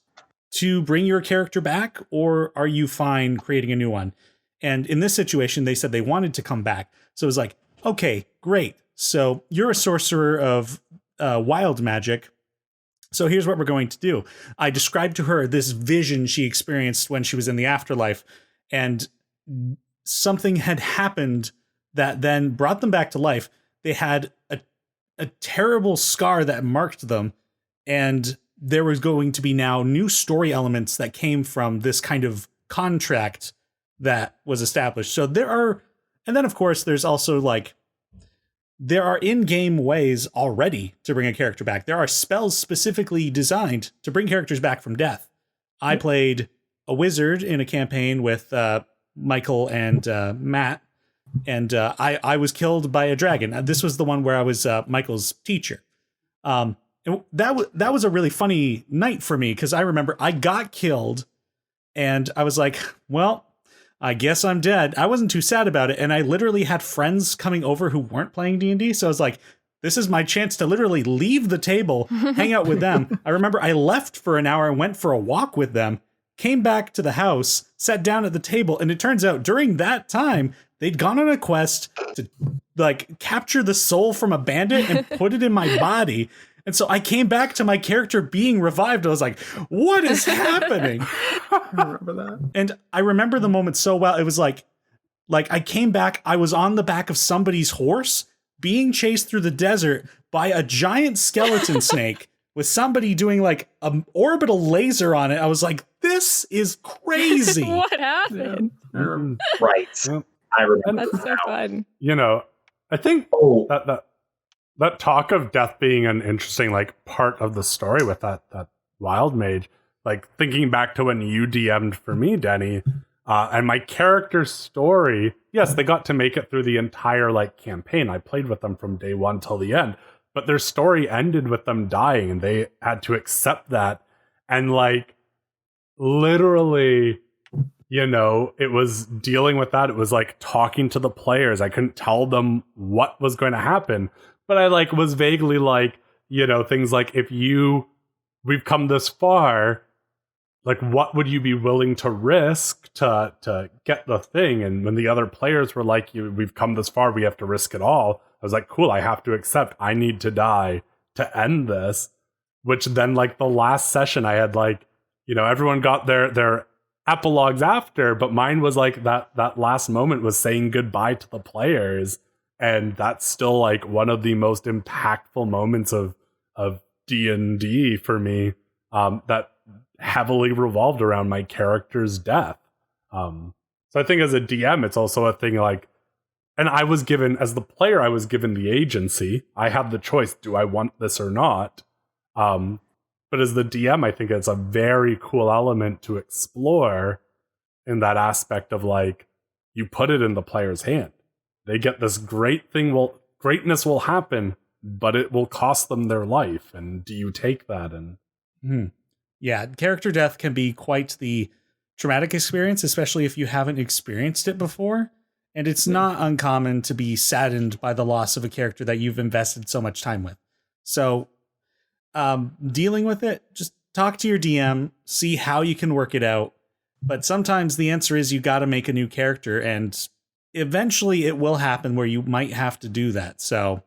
to bring your character back, or are you fine creating a new one? And in this situation, they said they wanted to come back. So it was like, okay, great. So you're a sorcerer of wild magic. So here's what we're going to do. I described to her this vision she experienced when she was in the afterlife, and something had happened that then brought them back to life. They had a terrible scar that marked them, and there was going to be now new story elements that came from this kind of contract that was established. So there are, and then of course there's also like, there are in-game ways already to bring a character back. There are spells specifically designed to bring characters back from death. I played a wizard in a campaign with Michael and Matt, and I was killed by a dragon. This was the one where I was Michael's teacher. And that was a really funny night for me, because I remember I got killed and I was like, well, I guess I'm dead. I wasn't too sad about it. And I literally had friends coming over who weren't playing D&D. So I was like, this is my chance to literally leave the table, hang out with them. I remember I left for an hour and went for a walk with them, came back to the house, sat down at the table. And it turns out during that time, they'd gone on a quest to like capture the soul from a bandit and put it in my body. And so I came back to my character being revived. I was like, what is happening? I remember that. And I remember the moment so well. It was like I came back, I was on the back of somebody's horse being chased through the desert by a giant skeleton snake with somebody doing like an orbital laser on it. I was like, this is crazy. What happened? Yeah. Right. Yep. I remember. That's so fun. I think that talk of death being an interesting like part of the story with that wild mage, like thinking back to when you DM'd for me, Denny, and my character's story. Yes, they got to make it through the entire like campaign. I played with them from day one till the end, but their story ended with them dying, and they had to accept that. And like literally, it was dealing with that. It was like talking to the players. I couldn't tell them what was going to happen, but I like was vaguely like, things like, we've come this far, like what would you be willing to risk to get the thing? And when the other players were like, we've come this far, we have to risk it all, I was like, cool, I have to accept I need to die to end this. Which then like the last session I had like, everyone got their epilogues after, but mine was like that last moment was saying goodbye to the players. And that's still like one of the most impactful moments of D&D for me, that heavily revolved around my character's death. So I think as a DM, it's also a thing like, and I was given, as the player, I was given the agency. I have the choice. Do I want this or not? But as the DM, I think it's a very cool element to explore in that aspect of like, you put it in the player's hand. They get this great thing, greatness will happen, but it will cost them their life. And do you take that? And Yeah, character death can be quite the traumatic experience, especially if you haven't experienced it before. And it's not uncommon to be saddened by the loss of a character that you've invested so much time with. So dealing with it, just talk to your DM, see how you can work it out. But sometimes the answer is you got to make a new character, and eventually it will happen where you might have to do that. So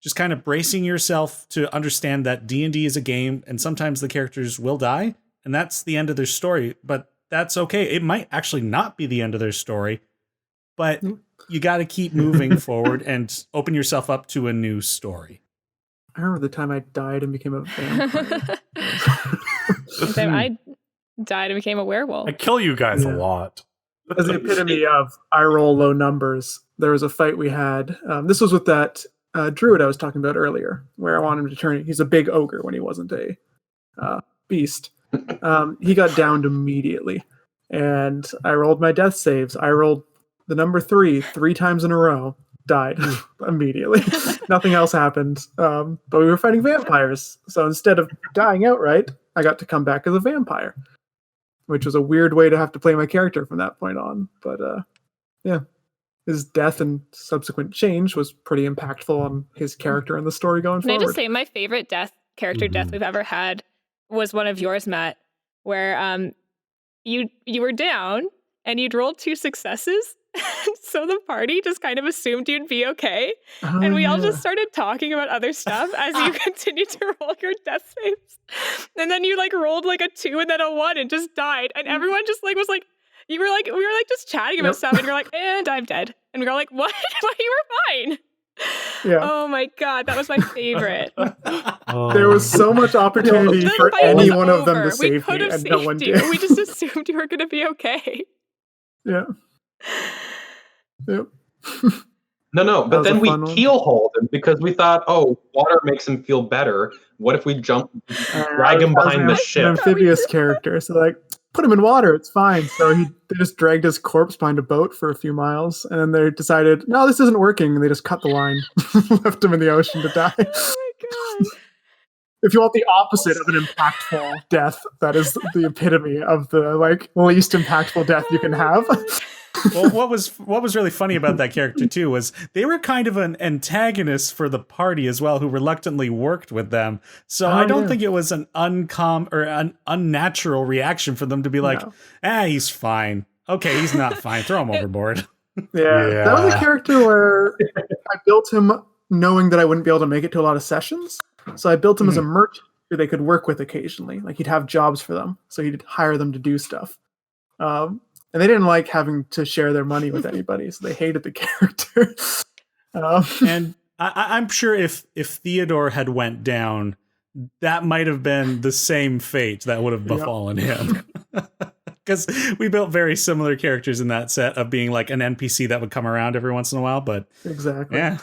just kind of bracing yourself to understand that D&D is a game, and sometimes the characters will die, and that's the end of their story. But that's okay. It might actually not be the end of their story, but you got to keep moving forward and open yourself up to a new story. I remember the time I died and became a vampire. The time I died and became a werewolf. I kill you guys a lot. As the epitome of I roll low numbers, there was a fight we had. This was with that druid I was talking about earlier, where I wanted him to turn. He's a big ogre when he wasn't a beast. He got downed immediately, and I rolled my death saves. I rolled the number 3 times in a row. Died immediately. Nothing else happened. But we were fighting vampires, so instead of dying outright, I got to come back as a vampire, which was a weird way to have to play my character from that point on. But yeah, his death and subsequent change was pretty impactful on his character and the story going forward. Can I just say my favorite character death we've ever had was one of yours, Matt, where you were down and you'd rolled 2 successes. So the party just kind of assumed you'd be okay. And we all just started talking about other stuff as you continued to roll your death saves. And then you like rolled like a 2 and then a 1 and just died. And everyone just like was like, we were like just chatting about stuff, and you're like, and I'm dead. And we were like, what? You were fine. Yeah. Oh my God, that was my favorite. There was so much opportunity for any one of them to save me, and no one did. We just assumed you were going to be okay. Yeah. Yep. No, but then we keel-hauled him because we thought, oh, water makes him feel better. What if we drag him behind the ship? An amphibious character, so like, put him in water, it's fine. So they just dragged his corpse behind a boat for a few miles, and then they decided, no, this isn't working, and they just cut the line, left him in the ocean to die. Oh my God. If you want the opposite of an impactful death, that is the epitome of the like least impactful death you can have. Well, what was really funny about that character too was they were kind of an antagonist for the party as well, who reluctantly worked with them. So I don't think it was an an unnatural reaction for them to be like, he's fine. Okay, he's not fine. Throw him overboard. Yeah, that was a character where I built him knowing that I wouldn't be able to make it to a lot of sessions. So I built him as a merchant who they could work with occasionally. Like he'd have jobs for them, so he'd hire them to do stuff. And they didn't like having to share their money with anybody, so they hated the character. And I'm sure if Theodore had went down, that might have been the same fate that would have befallen him. Because we built very similar characters in that set of being like an NPC that would come around every once in a while. But exactly, yeah.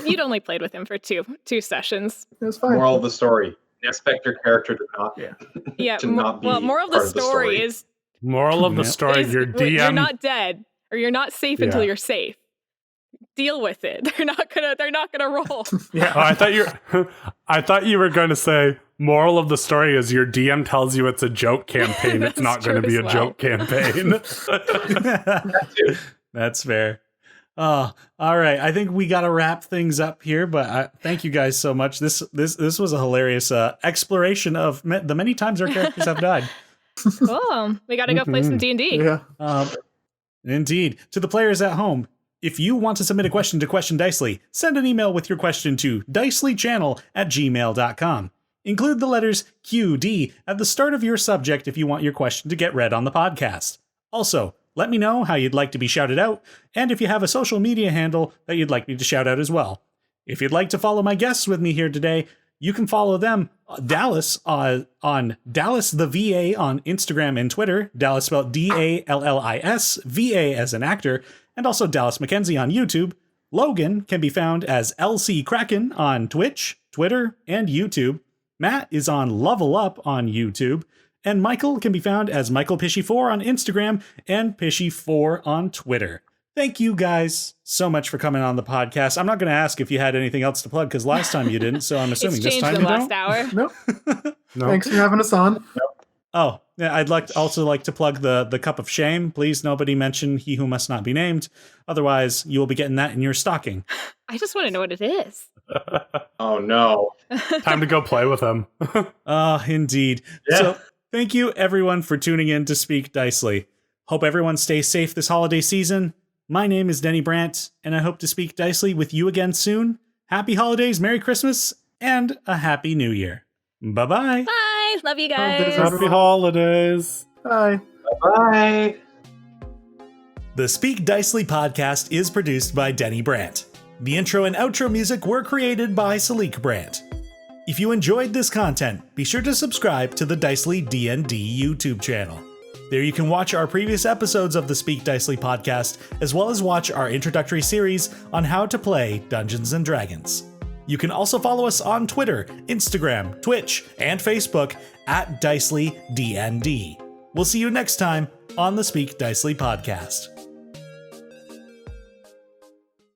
You'd only played with him for two sessions. It was fine. Moral of the story: expect your character to not. Yeah. To not be moral of the story is. Moral of the story: your DM. You're not dead, or you're not safe until you're safe. Deal with it. They're not gonna roll. Yeah. Oh, I thought you were going to say moral of the story is your DM tells you it's a joke campaign. It's not going to be a joke campaign. That's fair. All right. I think we got to wrap things up here, but thank you guys so much. This was a hilarious exploration of the many times our characters have died. Cool. We got to go play some D&D. Yeah. Indeed. To the players at home, if you want to submit a question to Question Dicely, send an email with your question to dicelychannel@gmail.com. Include the letters QD at the start of your subject if you want your question to get read on the podcast. Also, let me know how you'd like to be shouted out, and if you have a social media handle that you'd like me to shout out as well. If you'd like to follow my guests with me here today, You can follow them, Dallis, on Dallis the VA on Instagram and Twitter. Dallis spelled Dallis, VA as an actor, and also Dallis Mackenzie on YouTube. Logan can be found as LCKraken on Twitch, Twitter, and YouTube. Matt is on Level Up on YouTube. And Michael can be found as Michael Pishy4 on Instagram and Pishy4 on Twitter. Thank you guys so much for coming on the podcast. I'm not going to ask if you had anything else to plug because last time you didn't, so I'm assuming this time you last don't. hour. Nope. No. Thanks for having us on. Oh, yeah, I'd also like to plug the Cup of Shame. Please, nobody mention He Who Must Not Be Named. Otherwise, you will be getting that in your stocking. I just want to know what it is. Oh no. Time to go play with him. Indeed. Yeah. So, thank you everyone for tuning in to Speak Dicely. Hope everyone stays safe this holiday season. My name is Teni Brant, and I hope to speak Dicely with you again soon. Happy holidays, Merry Christmas, and a Happy New Year. Bye-bye. Bye. Love you Holidays, guys. Happy holidays. Bye. Bye. The Speak Dicely podcast is produced by Teni Brant. The intro and outro music were created by Salik Brant. If you enjoyed this content, be sure to subscribe to the Dicely D&D YouTube channel. There you can watch our previous episodes of the Speak Dicely podcast, as well as watch our introductory series on how to play Dungeons & Dragons. You can also follow us on Twitter, Instagram, Twitch, and Facebook at DicelyDND. We'll see you next time on the Speak Dicely podcast.